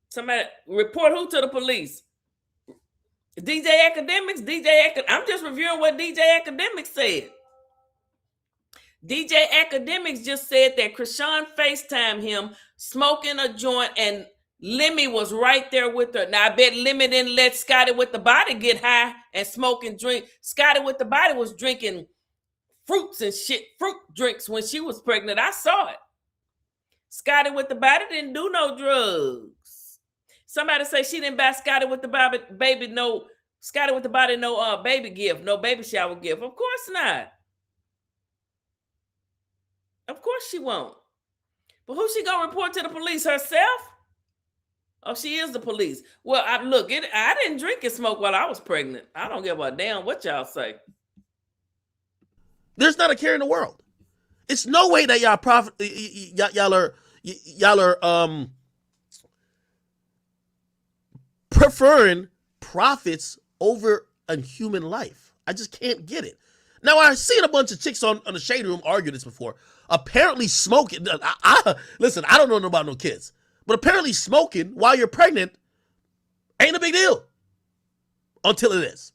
Somebody report who to the police? DJ Academics? I'm just reviewing what DJ Academics said. DJ Academics just said that Chrisean FaceTimed him smoking a joint and Lemmy was right there with her. Now, I bet Lemmy didn't let Scotty with the body get high and smoke and drink. Scotty with the body was drinking fruits and shit, fruit drinks when she was pregnant. I saw it. Scotty with the body didn't do no drugs. Somebody say she didn't buy Scotty with the baby no baby gift, no baby shower gift. Of course not. Of course she won't. But who's she gonna report to the police? Herself? Oh, she is the police. Well, I didn't drink and smoke while I was pregnant. I don't give a damn what y'all say. There's not a care in the world. It's no way that y'all are preferring profits over a human life. I just can't get it. Now, I've seen a bunch of chicks on the Shade Room argue this before. Apparently smoking, listen, I don't know about no kids, but apparently smoking while you're pregnant ain't a big deal until it is.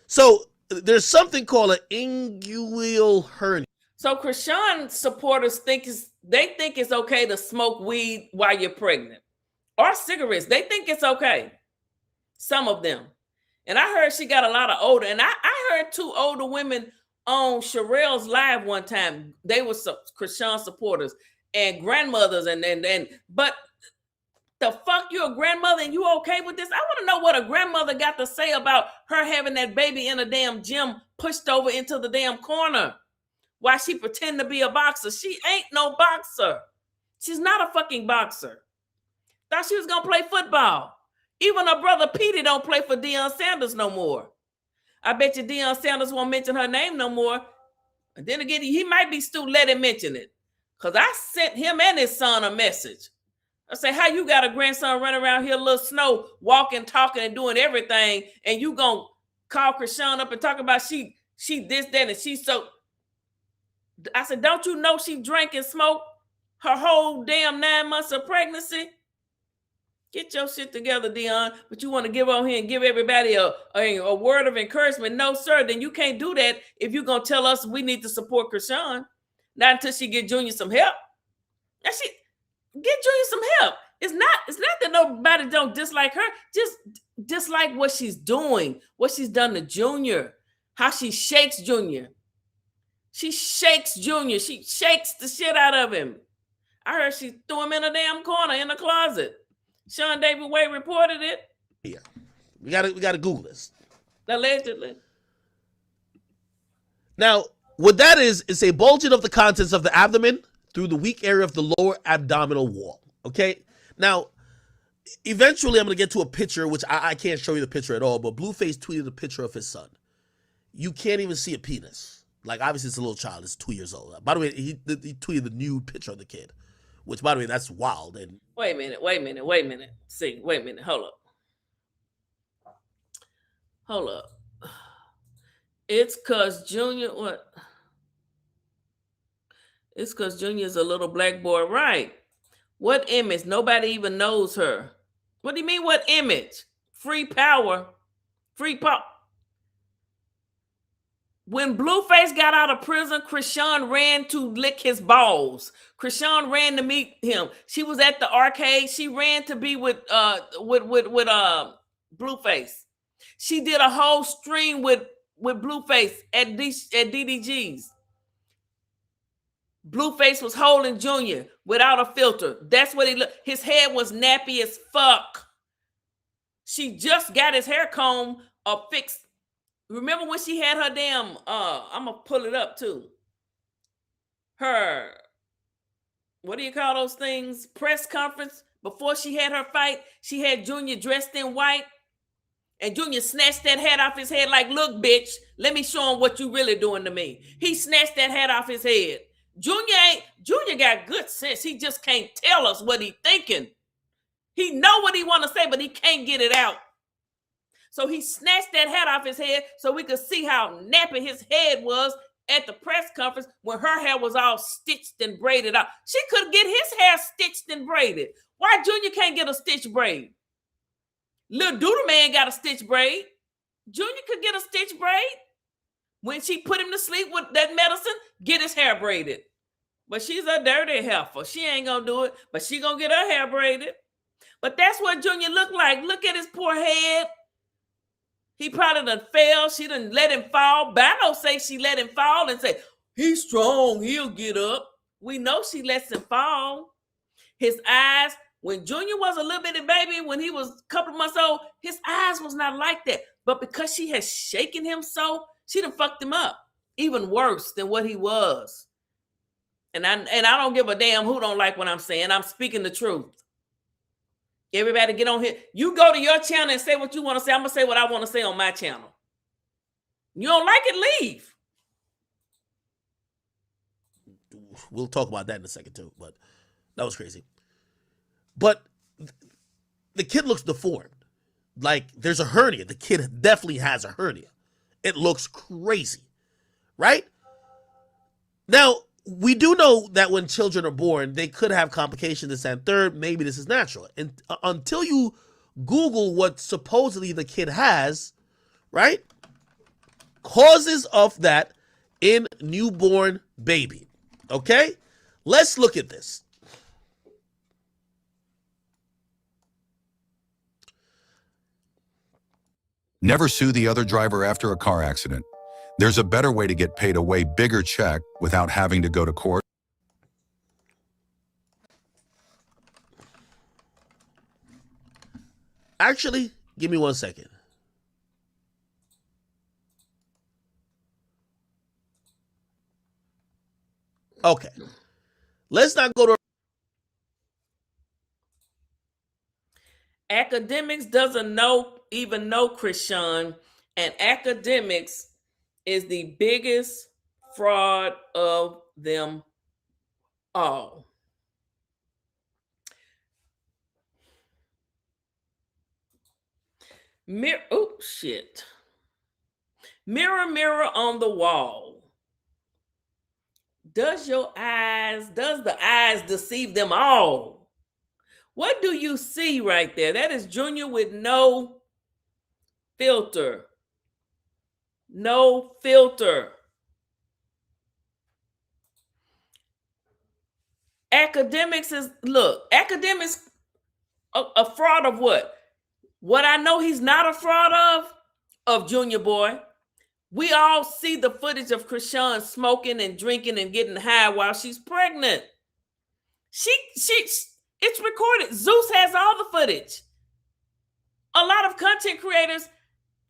So there's something called an inguinal hernia. So Chrisean supporters think it's okay to smoke weed while you're pregnant, or cigarettes. They think it's okay. Some of them. And I heard she got a lot of older. And I heard 2 older women on Sherelle's live one time. They were Chrisean supporters and grandmothers. But the fuck, you're a grandmother and you okay with this? I want to know what a grandmother got to say about her having that baby in a damn gym pushed over into the damn corner. Why she pretend to be a boxer? She ain't no boxer. She's not a fucking boxer. Thought she was going to play football. Even her brother Petey don't play for Deion Sanders no more. I bet you Deion Sanders won't mention her name no more. And then again, he might be still letting mention it. Because I sent him and his son a message. I say, how you got a grandson running around here, little Snow, walking, talking, and doing everything, and you gonna call Chrisean up and talk about she this, that, and she so... I said, don't you know she drank and smoked her whole damn 9 months of pregnancy? Get your shit together, Dion. But you want to give on here and give everybody a word of encouragement. No, sir. Then you can't do that if you're going to tell us we need to support Chrisean. Not until she get Junior some help. Now get Junior some help. It's not that nobody don't dislike her. Just dislike what she's doing, what she's done to Junior, how she shakes Junior. She shakes Junior. She shakes the shit out of him. I heard she threw him in a damn corner in the closet. Sean David Wade reported it. Yeah. We gotta Google this. Allegedly. Now, what that is a bulging of the contents of the abdomen through the weak area of the lower abdominal wall. Okay? Now, eventually I'm going to get to a picture, which I can't show you the picture at all, but Blueface tweeted a picture of his son. You can't even see a penis. Like, obviously it's a little child. It's 2 years old. By the way, he tweeted the nude picture of the kid, which, by the way, that's wild. And Wait a minute. See, wait a minute. Hold up. It's because Junior, what? It's because Junior's a little black boy, right? What image? Nobody even knows her. What do you mean, what image? Free power. When Blueface got out of prison, Chrisean ran to lick his balls. Chrisean ran to meet him. She was at the arcade. She ran to be with Blueface. She did a whole stream with Blueface at DDG's. Blueface was holding Junior without a filter. That's what he looked. His head was nappy as fuck. She just got his hair comb fixed. Remember when she had her damn, I'm going to pull it up too. Her, what do you call those things? Press conference. Before she had her fight, she had Junior dressed in white. And Junior snatched that hat off his head like, look, bitch, let me show him what you really doing to me. He snatched that hat off his head. Junior got good sense. He just can't tell us what he thinking. He know what he want to say, but he can't get it out. So he snatched that hat off his head so we could see how nappy his head was at the press conference when her hair was all stitched and braided out. She could get his hair stitched and braided. Why Junior can't get a stitch braid? Little Doodle Man got a stitch braid. Junior could get a stitch braid. When she put him to sleep with that medicine, get his hair braided. But she's a dirty heifer. She ain't gonna do it, but she gonna get her hair braided. But that's what Junior looked like. Look at his poor head. He probably done fell. She done let him fall. Bano say she let him fall and say, he's strong, he'll get up. We know she lets him fall. His eyes, when Junior was a little bitty baby, when he was a couple of months old, his eyes was not like that. But because she has shaken him so, she done fucked him up. Even worse than what he was. And I don't give a damn who don't like what I'm saying. I'm speaking the truth. Everybody get on here. You go to your channel and say what you want to say. I'm going to say what I want to say on my channel. You don't like it, leave. we'll talk about that in a second too, but that was crazy. But the kid looks deformed. Like there's a hernia. The kid definitely has a hernia. It looks crazy, right? Now, we do know that when children are born, they could have complications, this and third. Maybe this is natural. And until you Google what supposedly the kid has, right? Causes of that in newborn baby. Okay? Let's look at this. Never sue the other driver after a car accident. There's a better way to get paid a way bigger check without having to go to court. Actually, give me 1 second. Okay. Let's not go to... Academics doesn't even know Chrisean, and academics is the biggest fraud of them all. Mirror on the wall. Does the eyes deceive them all? What do you see right there? That is Junior with no filter. No filter. Academics a fraud of what? What I know he's not a fraud of Junior Boy. We all see the footage of Chrisean smoking and drinking and getting high while she's pregnant. It's recorded. Zeus has all the footage. A lot of content creators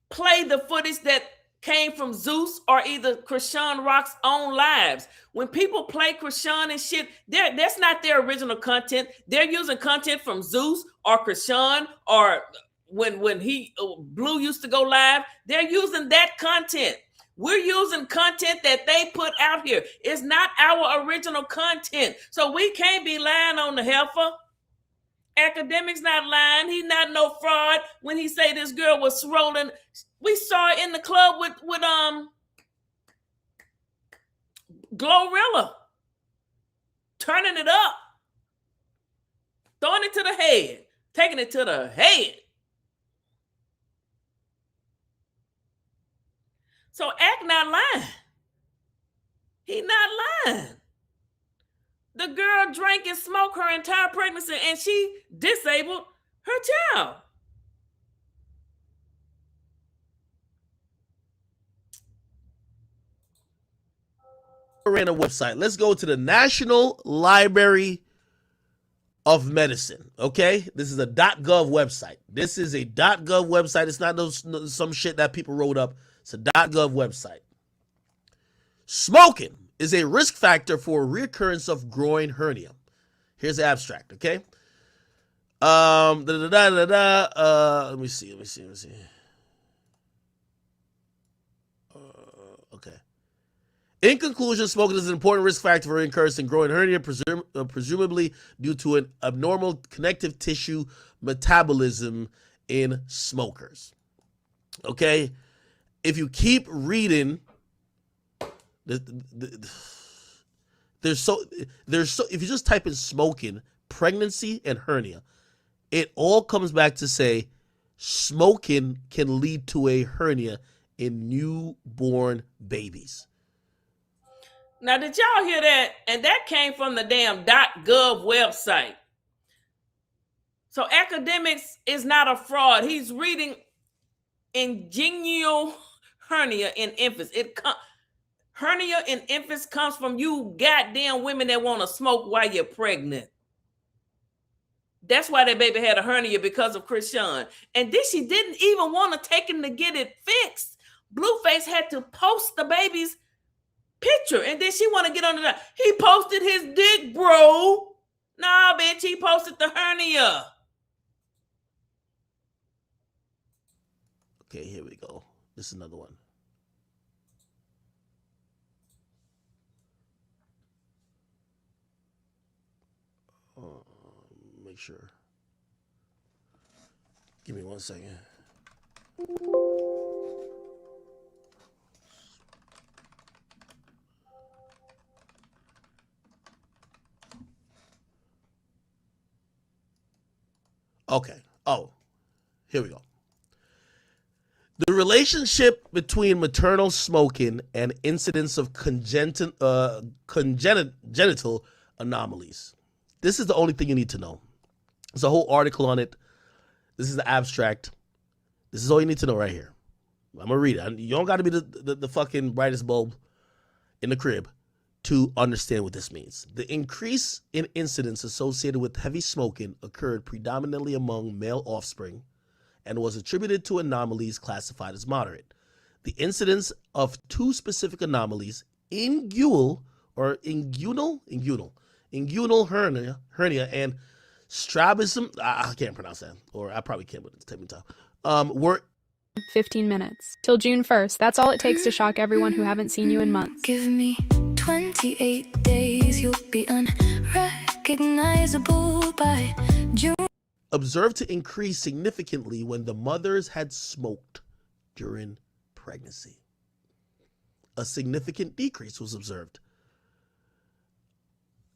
play the footage that came from Zeus or either Chrisean Rock's own lives. When people play Chrisean and shit, that's not their original content. They're using content from Zeus or Chrisean or when Blue used to go live. They're using that content. We're using content that they put out here. It's not our original content. So we can't be lying on the heifer. Academics not lying. He's not no fraud when he say this girl was rolling. We saw it in the club with Glorilla. Turning it up. Throwing it to the head. Taking it to the head. So Act not lying. He not lying. The girl drank and smoked her entire pregnancy and she disabled her child. Random website. Let's go to the National Library of Medicine. Okay, this is a .gov website. This is a .gov website. It's not some shit that people wrote up. It's a .gov website. Smoking is a risk factor for recurrence of groin hernia. Here's the abstract. Okay. Let me see. Okay. In conclusion, smoking is an important risk factor for recurrence in groin hernia, presumably due to an abnormal connective tissue metabolism in smokers. Okay, if you keep reading, if you just type in smoking, pregnancy, and hernia, it all comes back to say smoking can lead to a hernia in newborn babies. Now, did y'all hear that? And that came from the damn .gov website. So academics is not a fraud. He's reading inguinal hernia in infants. Hernia in infants comes from you goddamn women that want to smoke while you're pregnant. That's why that baby had a hernia, because of Chrisean. And then she didn't even want to take him to get it fixed. Blueface had to post the baby's picture, and then she want to get on the. He posted his dick, bro. Nah, bitch, he posted the hernia. Okay, here we go. This is another one. Make sure. Give me 1 second. Okay. Oh, here we go. The relationship between maternal smoking and incidence of congenital anomalies. This is the only thing you need to know. There's a whole article on it. This is the abstract. This is all you need to know right here. I'm going to read it. You don't got to be the fucking brightest bulb in the crib to understand what this means. The increase in incidence associated with heavy smoking occurred predominantly among male offspring and was attributed to anomalies classified as moderate. The incidence of two specific anomalies, inguinal hernia and strabism, I can't pronounce that, or I probably can, but it's taking time, were 15 minutes. Till June 1st. That's all it takes to shock everyone who haven't seen you in months. Give me 28 days, you'll be unrecognizable by June. Observed to increase significantly when the mothers had smoked during pregnancy. A significant decrease was observed.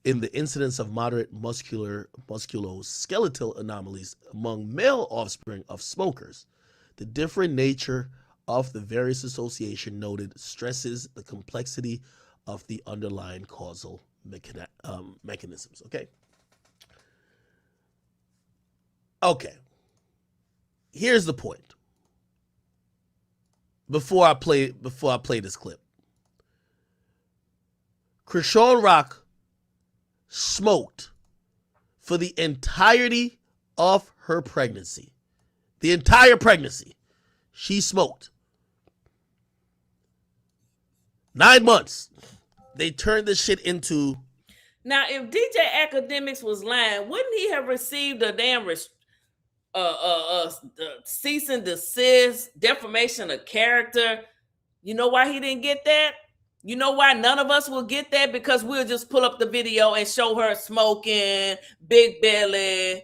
in the incidence of moderate musculoskeletal anomalies among male offspring of smokers. The different nature of the various association noted stresses the complexity of the underlying causal mechanisms. Okay. Here's the point. Before I play this clip, Chrisean Rock smoked for the entirety of her pregnancy. The entire pregnancy, she smoked. 9 months. They turned this shit into. Now, if DJ Academics was lying, wouldn't he have received a damn cease and desist, defamation of character? You know why he didn't get that? You know why none of us will get that? Because we'll just pull up the video and show her smoking, big belly,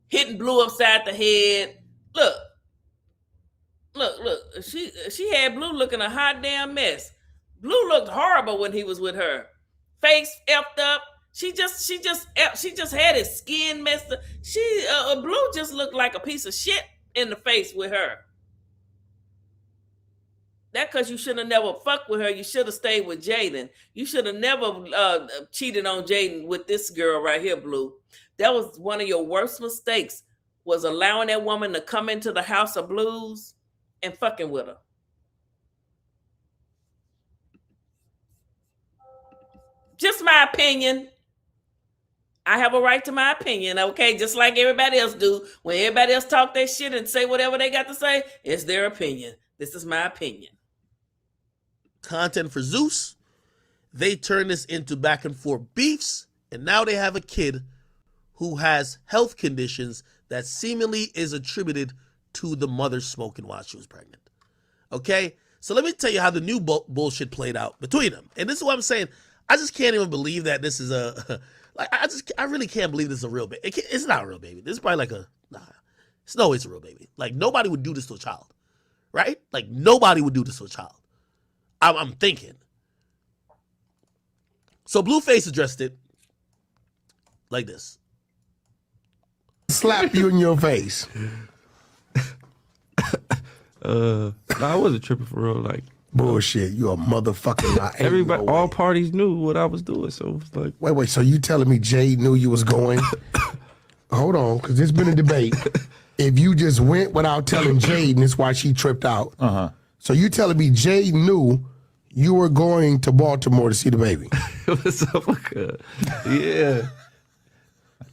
hitting Blue upside the head. Look. She had Blue looking a hot damn mess. Blue looked horrible when he was with her. Face effed up. She just had his skin messed up. Blue just looked like a piece of shit in the face with her. That because you should have never fucked with her. You should have stayed with Jaden. You should have never cheated on Jaden with this girl right here, Blue. That was one of your worst mistakes, was allowing that woman to come into the house of Blues and fucking with her. Just my opinion. I have a right to my opinion, okay? Just like everybody else do. When everybody else talk their shit and say whatever they got to say, it's their opinion. This is my opinion. Content for Zeus. They turn this into back and forth beefs, and now they have a kid who has health conditions that seemingly is attributed to the mother smoking while she was pregnant. Okay? So let me tell you how the new bullshit played out between them. And this is what I'm saying. I just can't even believe that this is I really can't believe this is a real baby. It's not a real baby. This is probably like it's a real baby. Like, nobody would do this to a child, right? Like, nobody would do this to a child. I'm thinking. So Blueface addressed it like this. Slap you in your face. I wasn't tripping for real. Like, bullshit. You a motherfucking lie. Everybody, all parties knew what I was doing, so it was like. Wait. So you telling me Jay knew you was going? Hold on, because there's been a debate. If you just went without telling Jade, and that's why she tripped out. So you telling me Jade knew you were going to Baltimore to see the baby? Yeah.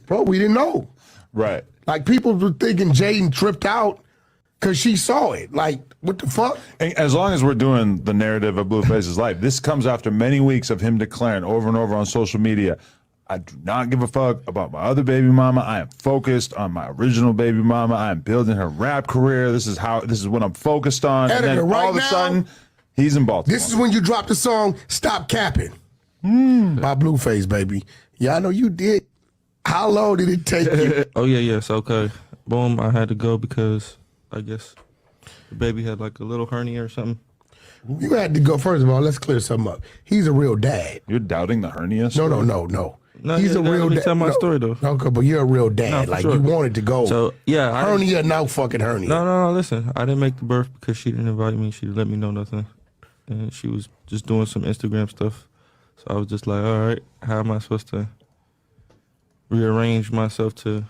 Bro, we didn't know. Right. Like, people were thinking Jaden tripped out because she saw it. Like, what the fuck? And as long as we're doing the narrative of Blueface's life, this comes after many weeks of him declaring over and over on social media, I do not give a fuck about my other baby mama. I am focused on my original baby mama. I am building her rap career. This is what I'm focused on. Editor, and then right all of a now, sudden, he's in Baltimore. This is when you dropped the song Stop Capping by Blueface, baby. Yeah, I know you did. How long did it take you? Oh, yes, okay. Boom, I had to go because I guess the baby had like a little hernia or something. You had to go. First of all, let's clear something up. He's a real dad. You're doubting the hernia story? No. He's a real dad. Let me tell my story, though. Okay, but you're a real dad. No, like, sure. you wanted to go. So, yeah. Hernia, no fucking hernia. No, listen. I didn't make the birth because she didn't invite me. She didn't let me know nothing. And she was just doing some Instagram stuff. So I was just like, all right, how am I supposed to rearrange myself to,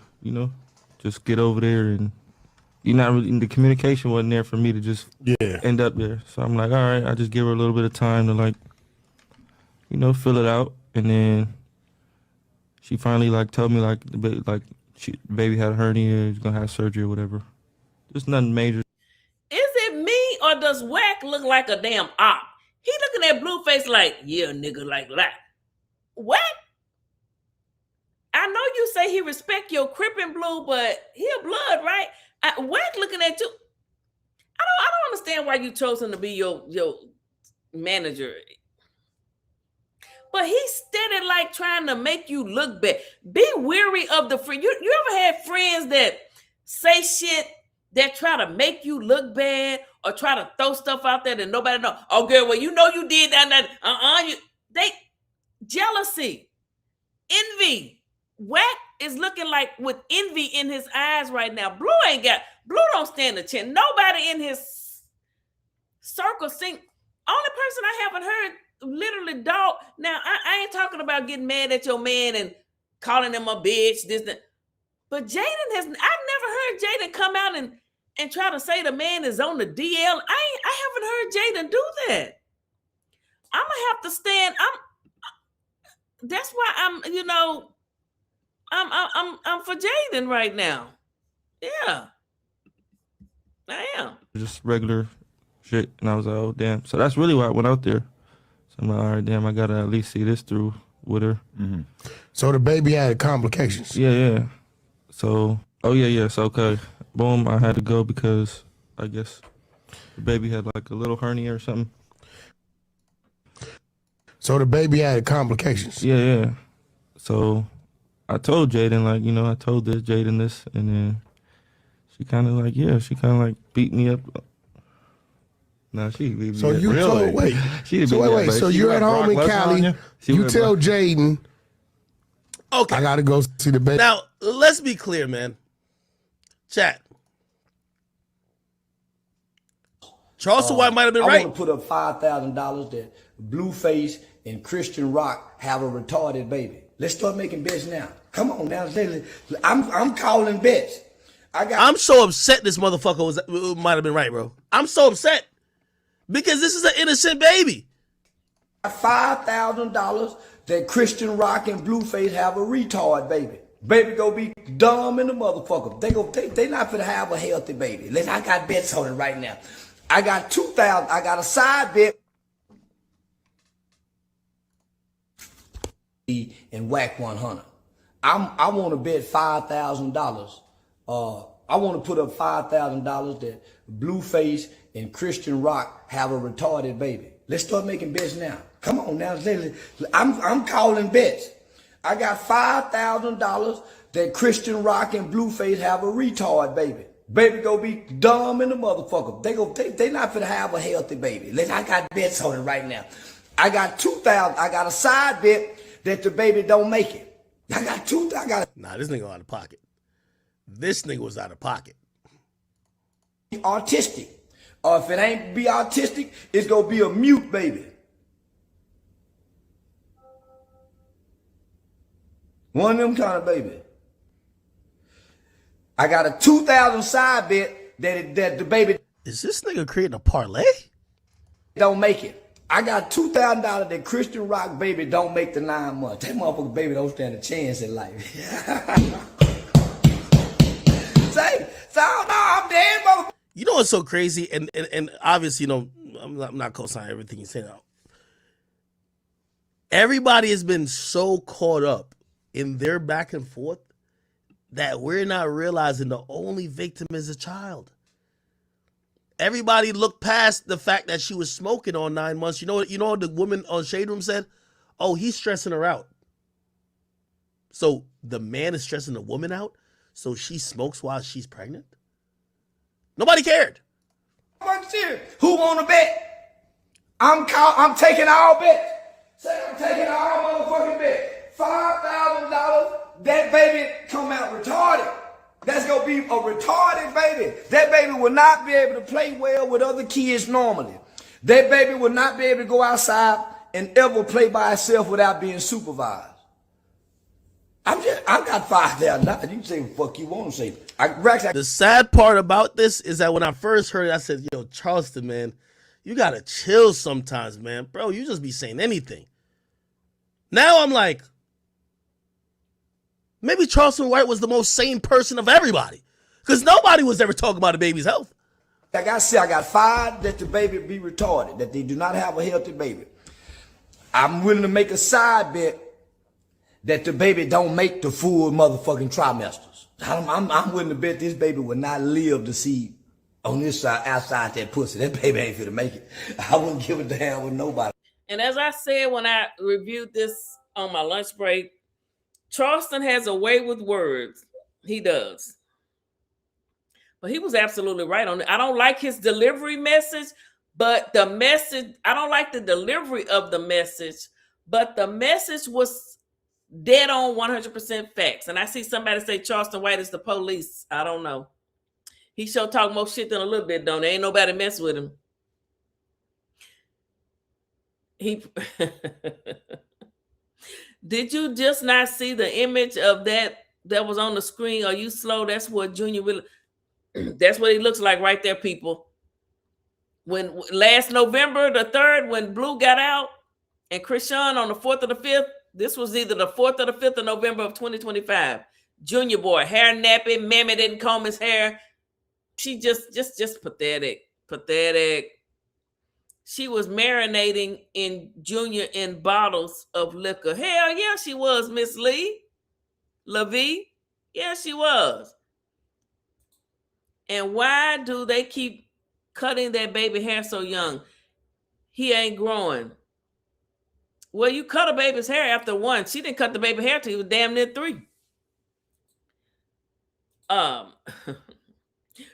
just get over there? And the communication wasn't there for me to just end up there. So I'm like, all right, I just give her a little bit of time to fill it out. And then she finally told me the baby had a hernia, he's gonna have surgery or whatever. Just nothing major. Is it me or does Wack look like a damn op? He looking at Blueface like, yeah, nigga, like that. What? I know you say he respect your Crippin' Blue, but he a blood, right? Wack looking at you. I don't understand why you chose him to be your manager. But he's steady trying to make you look bad. Be weary of the friend. You ever had friends that say shit that try to make you look bad or try to throw stuff out there that nobody know? Oh, girl, well, you did that. They jealousy. Envy. Wack is looking like with envy in his eyes right now. Blue don't stand a chance. Nobody in his circle sing. Only person I haven't heard literally dog. Now I ain't talking about getting mad at your man and calling him a bitch. But Jaden has. I've never heard Jaden come out and try to say the man is on the DL. I haven't heard Jaden do that. I'm gonna have to stand. That's why I'm for Jaden right now. Yeah, I am. Just regular shit. And I was like, oh, damn. So that's really why I went out there. So I'm like, all right, damn, I got to at least see this through with her. Mm-hmm. So the baby had complications? Yeah. So, So, okay. Boom, I had to go because I guess the baby had like a little hernia or something. So the baby had complications? Yeah. So I told Jaden, I told Jaden this, and then she kind of beat me up. No, she beat me so up. You Really? told, She wait. So you're at home in Cali, you tell Jaden, okay, I got to go see the baby. Now, let's be clear, man. Chat. Charleston White might have been right. I want to put up $5,000 that Blueface and Christian Rock have a retarded baby. Let's start making bets now. Come on now. I'm calling bets. I'm so upset this motherfucker might have been right, bro. I'm so upset. Because this is an innocent baby. $5,000 that Christian Rock and Blueface have a retard baby. Baby go be dumb in the motherfucker. They not finna have a healthy baby. Listen, I got bets on it right now. I got 2,000. I got a side bet. And whack 100. I want to bet $5,000. I want to put up $5,000 that Blueface and Christian Rock have a retarded baby. Let's start making bets now. Come on now. I'm calling bets. I got $5,000 that Christian Rock and Blueface have a retard baby. Baby go be dumb in the motherfucker. They not finna have a healthy baby. Listen, I got bets on it right now. I got 2,000. I got a side bet that the baby don't make it. Nah, this nigga out of pocket. This nigga was out of pocket. Autistic. Or if it ain't be autistic, it's gonna be a mute baby. One of them kind of baby. I got a 2,000 side bet that the baby. Is this nigga creating a parlay? Don't make it. I got $2,000 that Christian Rock baby don't make the 9 months. That motherfucker baby don't stand a chance in life. So I'm dead, motherfucker. You know what's so crazy? And obviously, I'm not co-signing everything you say now. Everybody has been so caught up in their back and forth that we're not realizing the only victim is a child. Everybody looked past the fact that she was smoking on 9 months. You know what the woman on Shade Room said? Oh, he's stressing her out. So the man is stressing the woman out, so she smokes while she's pregnant? Nobody cared. Who want to bet? I'm taking all bets. Say I'm taking all motherfucking bets. $5,000, that baby come out retarded. That's going to be a retarded baby. That baby will not be able to play well with other kids normally. That baby will not be able to go outside and ever play by itself without being supervised. I got $5,000. You can say what the fuck you want to say. The sad part about this is that when I first heard it, I said, yo, Charleston, man, you got to chill sometimes, man. Bro, you just be saying anything. Now I'm like, maybe Charleston White was the most sane person of everybody. Because nobody was ever talking about a baby's health. Like I said, I got 5 that the baby be retarded, that they do not have a healthy baby. I'm willing to make a side bet that the baby don't make the full motherfucking trimesters. I'm willing to bet this baby will not live to see on this side, outside that pussy. That baby ain't finna make it. I wouldn't give a damn with nobody. And as I said when I reviewed this on my lunch break, Charleston has a way with words. He does. But he was absolutely right on it. I don't like his delivery message, but the message, I don't like the delivery of the message, but the message was Dead on 100% facts. And I see somebody say Charleston White is the police. I don't know. He sure talk more shit than a little bit, don't there? Ain't nobody mess with him. He Did you just not see the image of that was on the screen? Are you slow? That's what Junior will. That's what he looks like right there, people. When last November the 3rd, when Blue got out, and Chrisean on the 4th or the 5th, this was either the 4th or the 5th of November of 2025. Junior boy, hair nappy, mammy didn't comb his hair. She just pathetic. Pathetic. She was marinating in Junior in bottles of liquor. Hell yeah, she was, Miss Lee. LaVie. Yeah, she was. And why do they keep cutting that baby hair so young? He ain't growing. Well, you cut a baby's hair after 1. She didn't cut the baby hair till he was damn near 3.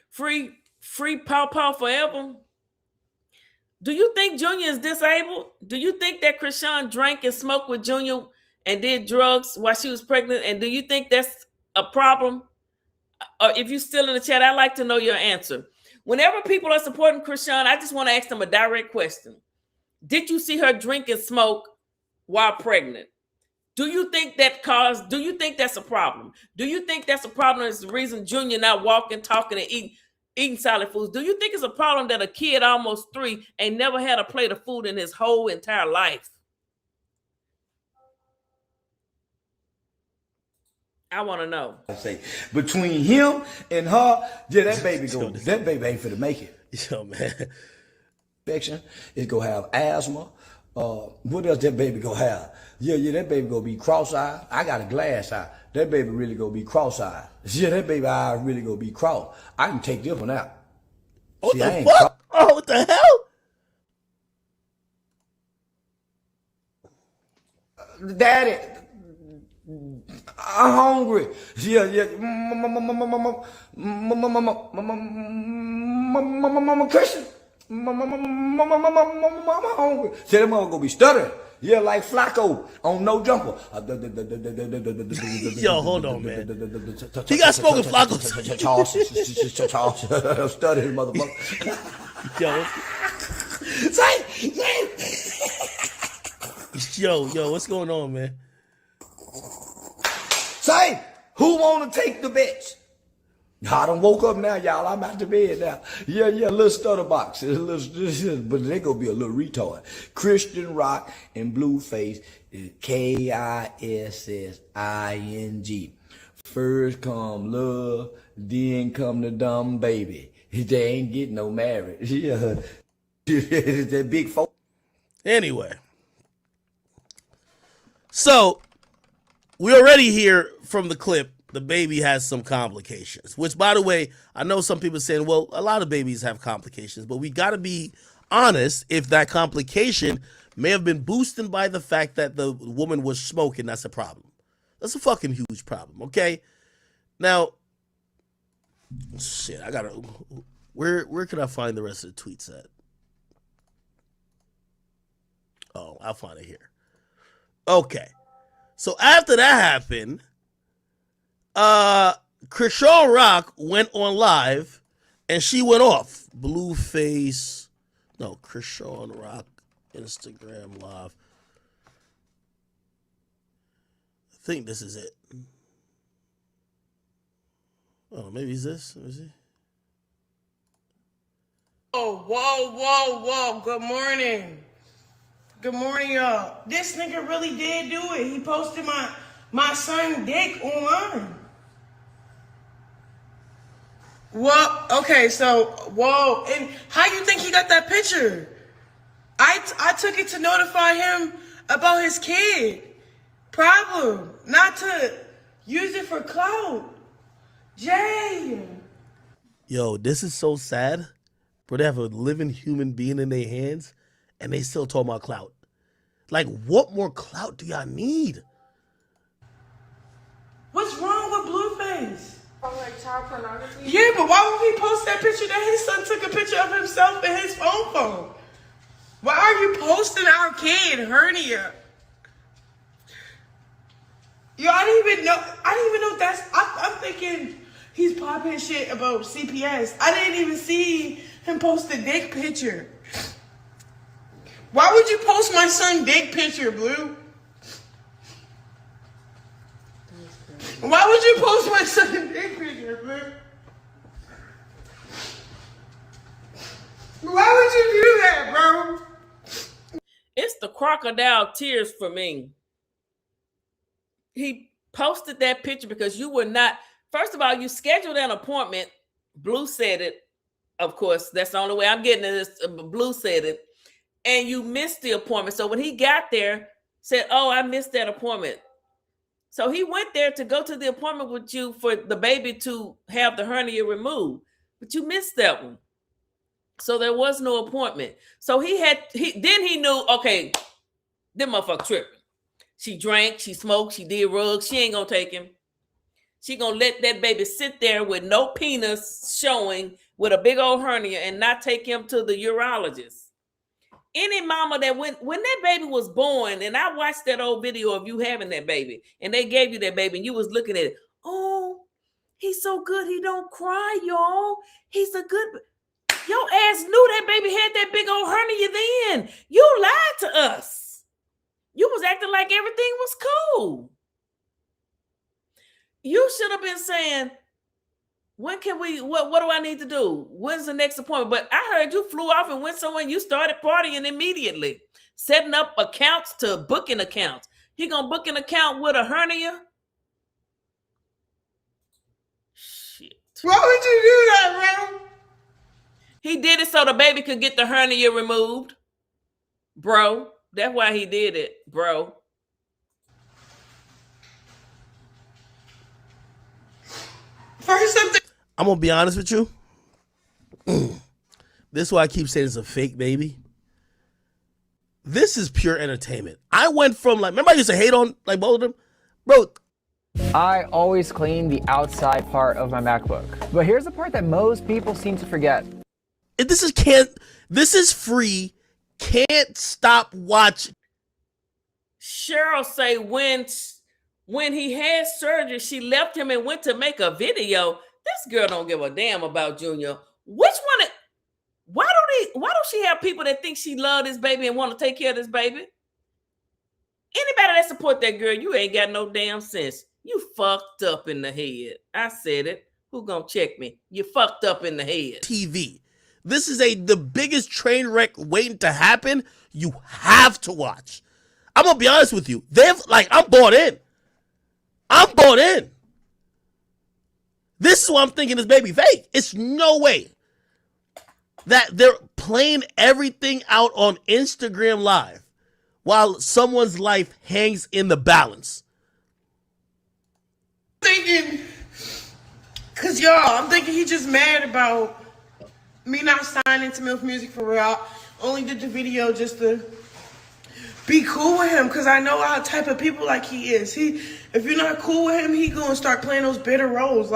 Free Paw Paw forever. Do you think Junior is disabled? Do you think that Chrisean drank and smoked with Junior and did drugs while she was pregnant? And do you think that's a problem? Or if you're still in the chat, I'd like to know your answer. Whenever people are supporting Chrisean, I just want to ask them a direct question. Did you see her drink and smoke while pregnant? Do you think that's a problem? Do you think that's a problem? Is the reason Junior not walking, talking, and eating solid foods? Do you think it's a problem that a kid almost 3 ain't never had a plate of food in his whole entire life? I want to know. I say between him and her, yeah, that baby ain't finna make it. Yo, man. Infection, it's gonna have asthma. What else that baby gonna have? Yeah, that baby gonna be cross-eyed. I got a glass eye. That baby really gonna be cross-eyed. Yeah, that baby eye really gonna be cross. I can take this one out. What the fuck? Oh, what the hell? Daddy, I'm hungry. Yeah. Mama Christian. Mama hungry. Say that mama gonna be stuttering. Yeah, like Flacco on No Jumper. Yo, hold on, man. He got spoken Flacco. Stuttering, motherfucker. Yo, what's going on, man? Say, who want to take the bets? I done woke up now, y'all. I'm out to bed now. Yeah, a little stutter box. But they gonna be a little retard. Christian Rock and Blueface is Kissing. First come love, then come the dumb baby. They ain't getting no marriage. Yeah. That big folk. Anyway. So, we already hear from the clip the baby has some complications, which, by the way, I know some people saying, well, a lot of babies have complications, but we got to be honest if that complication may have been boosted by the fact that the woman was smoking. That's a problem. That's a fucking huge problem, okay? Now, shit, I got to, where can I find the rest of the tweets at? Oh, I'll find it here. Okay. So after that happened, Chrisean Rock went on live and she went off. Chrisean Rock Instagram live. I think this is it. Oh, maybe it's this. Let me see. Oh, whoa. Good morning. Good morning, y'all. This nigga really did do it. He posted my son dick online. What? Okay, so, whoa. And how you think he got that picture? I took it to notify him about his kid. Problem. Not to use it for clout. Jay. Yo, this is so sad. Bro, they have a living human being in their hands and they still talk about clout. Like, what more clout do y'all need? What's wrong with Blueface? From like child pornography? Yeah, but why would he post that picture that his son took a picture of himself in his phone? Why are you posting our kid hernia? Yo, I didn't even know that's. I'm thinking he's popping shit about CPS. I didn't even see him post a dick picture. Why would you post my son dick picture, Blue? Why would you post my son dick picture, Blue? Why would you do that, bro? It's the crocodile tears for me. He posted that picture because you were not. First of all, you scheduled an appointment. Blue said it. Of course, that's the only way I'm getting it. Blue said it. And you missed the appointment. So when he got there, said, oh, I missed that appointment. So he went there to go to the appointment with you for the baby to have the hernia removed. But you missed that one. So there was no appointment. So he knew, okay, them motherfucker tripping. She drank, she smoked, she did drugs. She ain't gonna take him. She gonna let that baby sit there with no penis showing with a big old hernia and not take him to the urologist. Any mama that when that baby was born, and I watched that old video of you having that baby, and they gave you that baby, and you was looking at it. Oh, he's so good. He don't cry, y'all. He's a good. Your ass knew that baby had that big old hernia then. You lied to us. You was acting like everything was cool. You should have been saying, when can we, what do I need to do? When's the next appointment? But I heard you flew off and went somewhere and you started partying immediately. Setting up accounts to booking accounts. He gonna book an account with a hernia? Shit. Why would you do that, bro? He did it so the baby could get the hernia removed. Bro, that's why he did it, bro. I'm gonna be honest with you. This is why I keep saying it's a fake baby. This is pure entertainment. I went from remember I used to hate on both of them? Bro. I always clean the outside part of my MacBook. But here's the part that most people seem to forget. This is free. Can't stop watching. Cheryl say when he had surgery, she left him and went to make a video. This girl don't give a damn about Junior. Which one? Why don't she have people that think she love this baby and want to take care of this baby? Anybody that support that girl, you ain't got no damn sense. You fucked up in the head. I said it. Who gonna check me? You fucked up in the head. TV. This is the biggest train wreck waiting to happen. You have to watch. I'm gonna be honest with you. I'm bought in. I'm bought in. This is why I'm thinking this baby fake. It's no way that they're playing everything out on Instagram Live while someone's life hangs in the balance. Thinking, cause y'all, I'm thinking he just mad about me not signing to MILF Music for real. Only did the video just to be cool with him, cause I know how type of people he is. If you're not cool with him, he gonna start playing those bitter roles,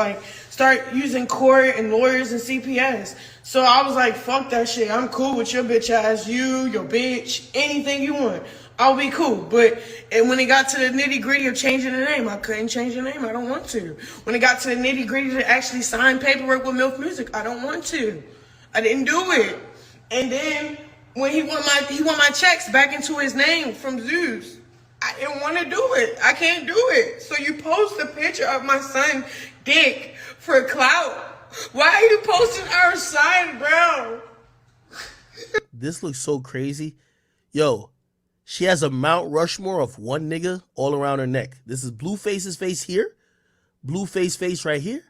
start using court and lawyers and CPS. So I was like, fuck that shit. I'm cool with your bitch ass, your bitch, anything you want. I'll be cool. But when it got to the nitty gritty of changing the name, I couldn't change the name. I don't want to. When it got to the nitty gritty to actually sign paperwork with MILF Music, I don't want to. I didn't do it. And then when he want my checks back into his name from Zeus, I didn't want to do it. I can't do it. So you post a picture of my son dick for clout. Why are you posting our sign, bro? This looks so crazy. Yo, she has a Mount Rushmore of one nigga all around her neck. This is Blueface's face here, Blueface face right here,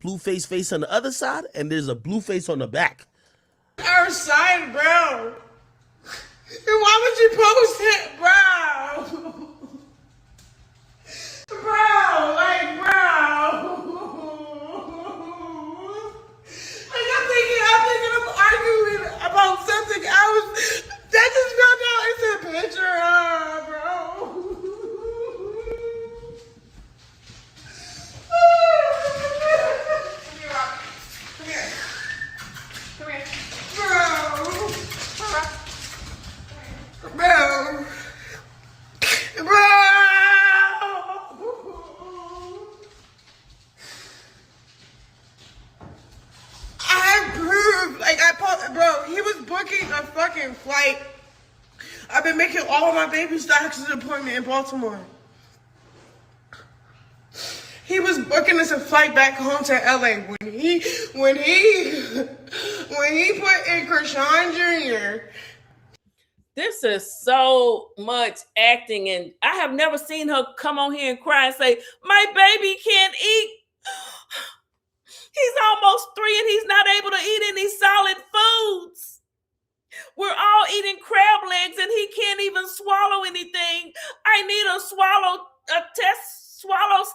Blueface face on the other side, and there's a Blueface on the back. Our sign, bro. Why would you post it, bro? Bro, bro. I'm thinking of arguing about something else. That just found out it's a picture, bro. Come here. Bro. he was booking a fucking flight. I've been making all of my baby's doctor's appointment in Baltimore. He was booking us a flight back home to LA when he put in Chrisean Jr. This is so much acting, and I have never seen her come on here and cry and say, "My baby can't eat. He's almost 3 and he's not able to eat any solid foods. We're all eating crab legs and he can't even swallow anything. I need a swallow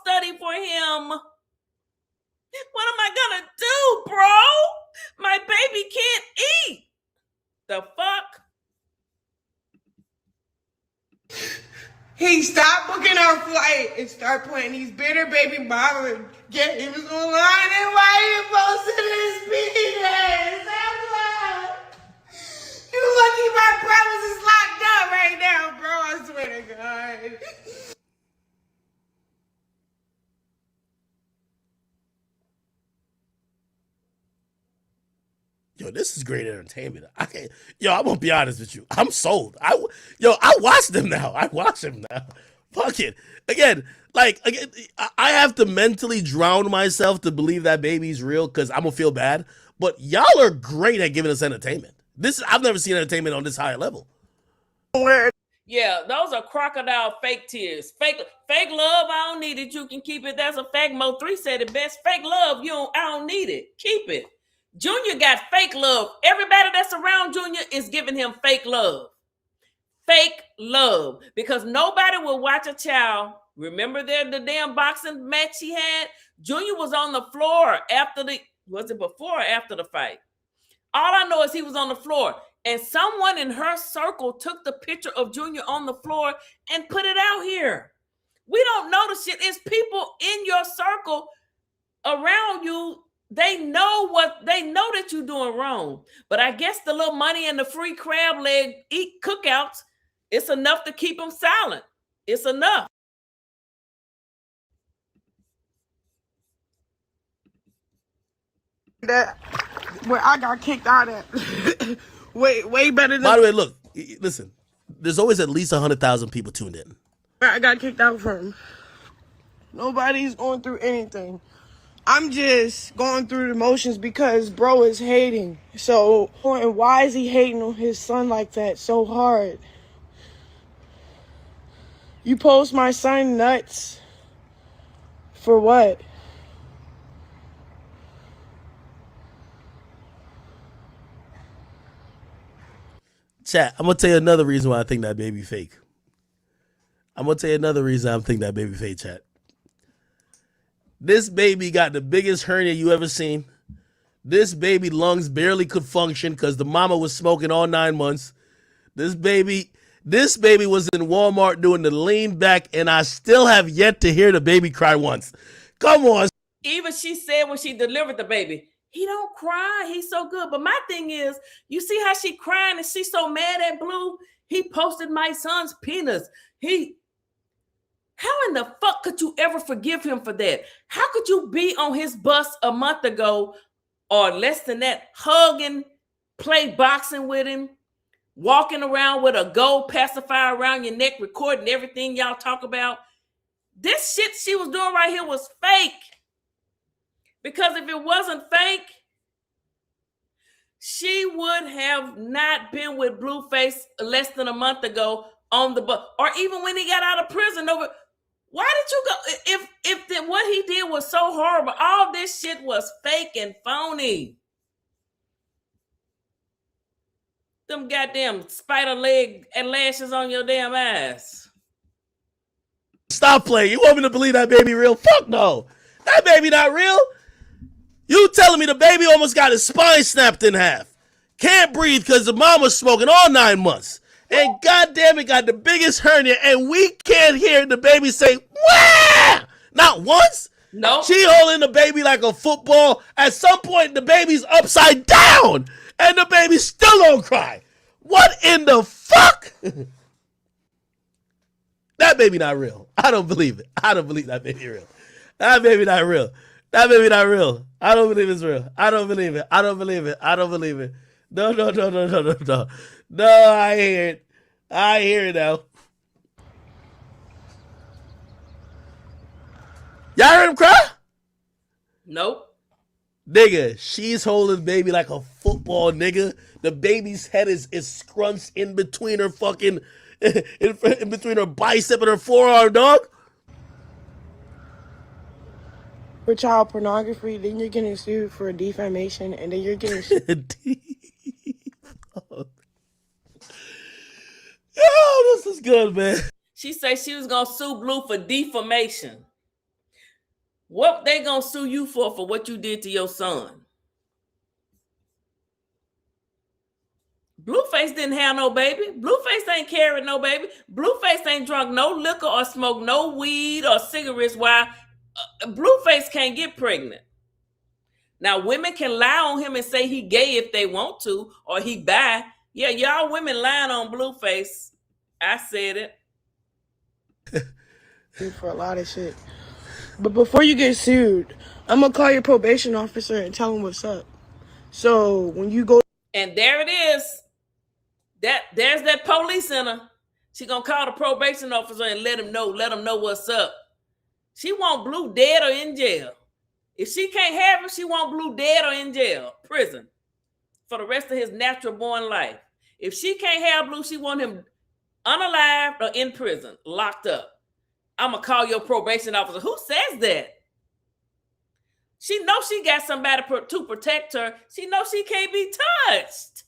study for him. What am I gonna do, bro? My baby can't eat." The fuck? He stopped booking our flight and started playing these bitter baby mama games online, and why you posting his penis? That's why. You lucky my brothers is locked up right now, bro. I swear to God. Yo, this is great entertainment. I'm gonna be honest with you. I'm sold. I watch them now. I watch them now. Fuck it. Again, I have to mentally drown myself to believe that baby's real because I'm gonna feel bad. But y'all are great at giving us entertainment. I've never seen entertainment on this high level. Yeah, those are crocodile fake tears. Fake love, I don't need it. You can keep it. That's a fact. Mo3 said it best. Fake love, I don't need it. Keep it. Junior got fake love. Everybody that's around Junior is giving him fake love. Fake love. Because nobody will watch a child. Remember the damn boxing match he had? Junior was on the floor was it before or after the fight? All I know is he was on the floor. And someone in her circle took the picture of Junior on the floor and put it out here. We don't know the shit. It's people in your circle around you. They know that you're doing wrong. But I guess the little money and the free crab leg cookouts, it's enough to keep them silent. It's enough. That where I got kicked out at. way better than. By the way, look, listen. There's always at least 100,000 people tuned in. Where I got kicked out from. Nobody's going through anything. I'm just going through the motions because bro is hating. So, and why is he hating on his son like that so hard? You post my son nuts. For what? Chat, I'm going to tell you another reason why I think that baby fake. I'm going to tell you another reason I think that baby fake, chat. This baby got the biggest hernia you ever seen. This baby lungs barely could function because the mama was smoking all 9 months. This baby was in Walmart doing the lean back, and I still have yet to hear the baby cry once. Come on. Even she said when she delivered the baby, he don't cry. He's so good. But my thing is, you see how she crying and she's so mad at Blue? He posted my son's penis. How in the fuck could you ever forgive him for that? How could you be on his bus a month ago or less than that, hugging, play boxing with him, walking around with a gold pacifier around your neck, recording everything y'all talk about? This shit she was doing right here was fake. Because if it wasn't fake, she would have not been with Blueface less than a month ago on the bus, or even when he got out of prison over. Why did you go? If what he did was so horrible, all this shit was fake and phony. Them goddamn spider leg and lashes on your damn ass. Stop playing. You want me to believe that baby real? Fuck no. That baby not real. You telling me the baby almost got his spine snapped in half. Can't breathe because the mama's smoking all 9 months. And goddamn it, got the biggest hernia, and we can't hear the baby say, "Wah!" Not once. No. She holding the baby like a football. At some point, the baby's upside down, and the baby still don't cry. What in the fuck? That baby not real. I don't believe it. I don't believe that baby real. That baby not real. That baby not real. I don't believe it's real. I don't believe it. I don't believe it. I don't believe it. No, no, no, no, no, no, no. No, I hear it. I hear it now. Y'all heard him cry? Nope. Nigga, she's holding baby like a football, nigga. The baby's head is scrunched in between her fucking, in between her bicep and her forearm, dog. For child pornography, then you're getting sued for defamation, and then you're getting sued. Oh, this is good, man. She said she was gonna sue Blue for defamation. What they gonna sue you for what you did to your son? Blueface didn't have no baby. Blueface ain't carried no baby. Blueface ain't drunk no liquor or smoked no weed or cigarettes while Blueface can't get pregnant. Now, women can lie on him and say he gay if they want to, or he bi. Yeah, y'all women lying on Blueface. I said it. For a lot of shit. But before you get sued, I'm gonna call your probation officer and tell him what's up. So when you go, and there it is. There's that police in her. She gonna call the probation officer and let him know what's up. She want Blue dead or in jail. If she can't have him, she want Blue dead or in jail, prison, for the rest of his natural born life. If she can't have Blue, she want him unalived or in prison, locked up. I'm gonna call your probation officer. Who says that? She knows she got somebody to protect her. She knows she can't be touched.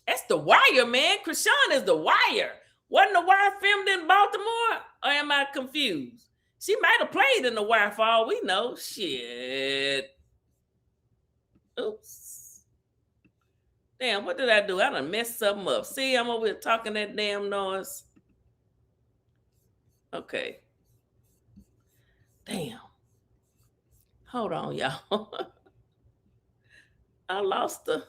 That's The Wire, man. Chrisean is The Wire. Wasn't The Wire filmed in Baltimore? Or am I confused? She might have played in The Wire for all we know. Shit. Oops. Damn, what did I do? I done messed something up. See, I'm over here talking that damn noise. Okay. Damn. Hold on, y'all. I lost the...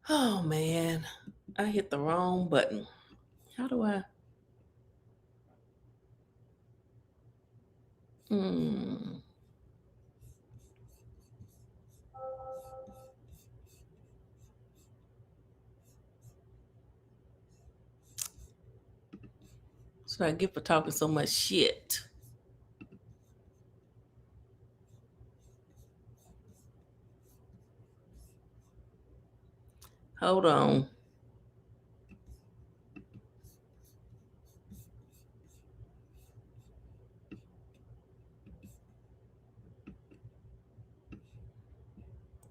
Oh, man. I hit the wrong button. How do I... That's what I get for talking so much shit. Hold on.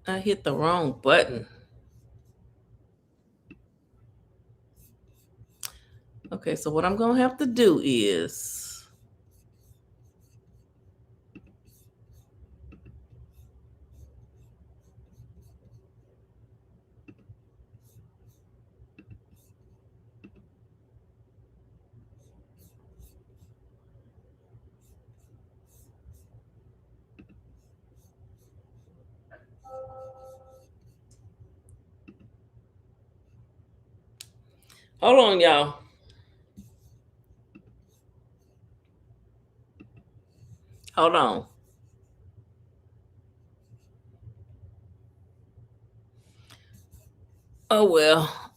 I hit the wrong button. Okay, so what I'm going to have to do is... Hold on, y'all. Hold on. Oh, well.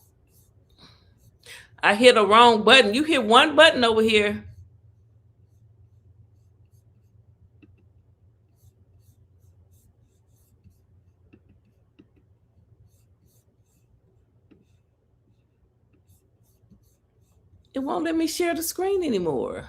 I hit a wrong button. You hit one button over here. It won't let me share the screen anymore.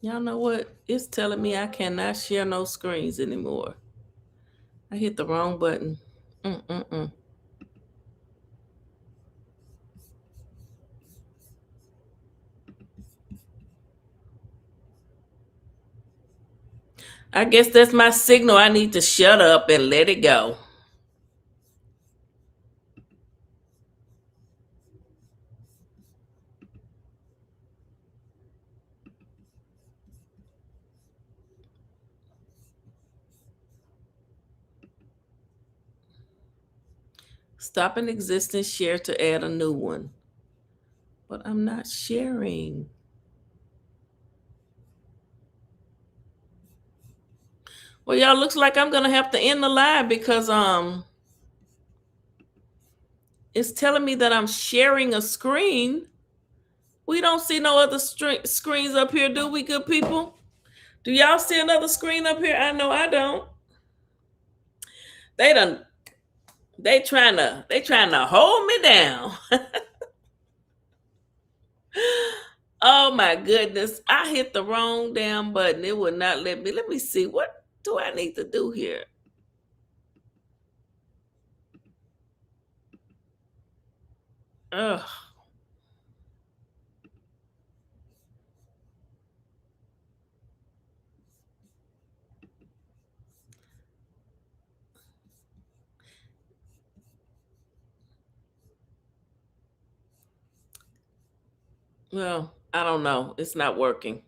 Y'all know what? It's telling me I cannot share no screens anymore. I hit the wrong button. I guess that's my signal. I need to shut up and let it go. Stop an existing share to add a new one. But I'm not sharing. Well, y'all, looks like I'm gonna have to end the live because it's telling me that I'm sharing a screen. We don't see no other screens up here, do we, good people? Do y'all see another screen up here? I know I don't. They trying to hold me down. Oh my goodness. I hit the wrong damn button. It would not let me. Let me see. What do I need to do here? Ugh. Well, I don't know. It's not working.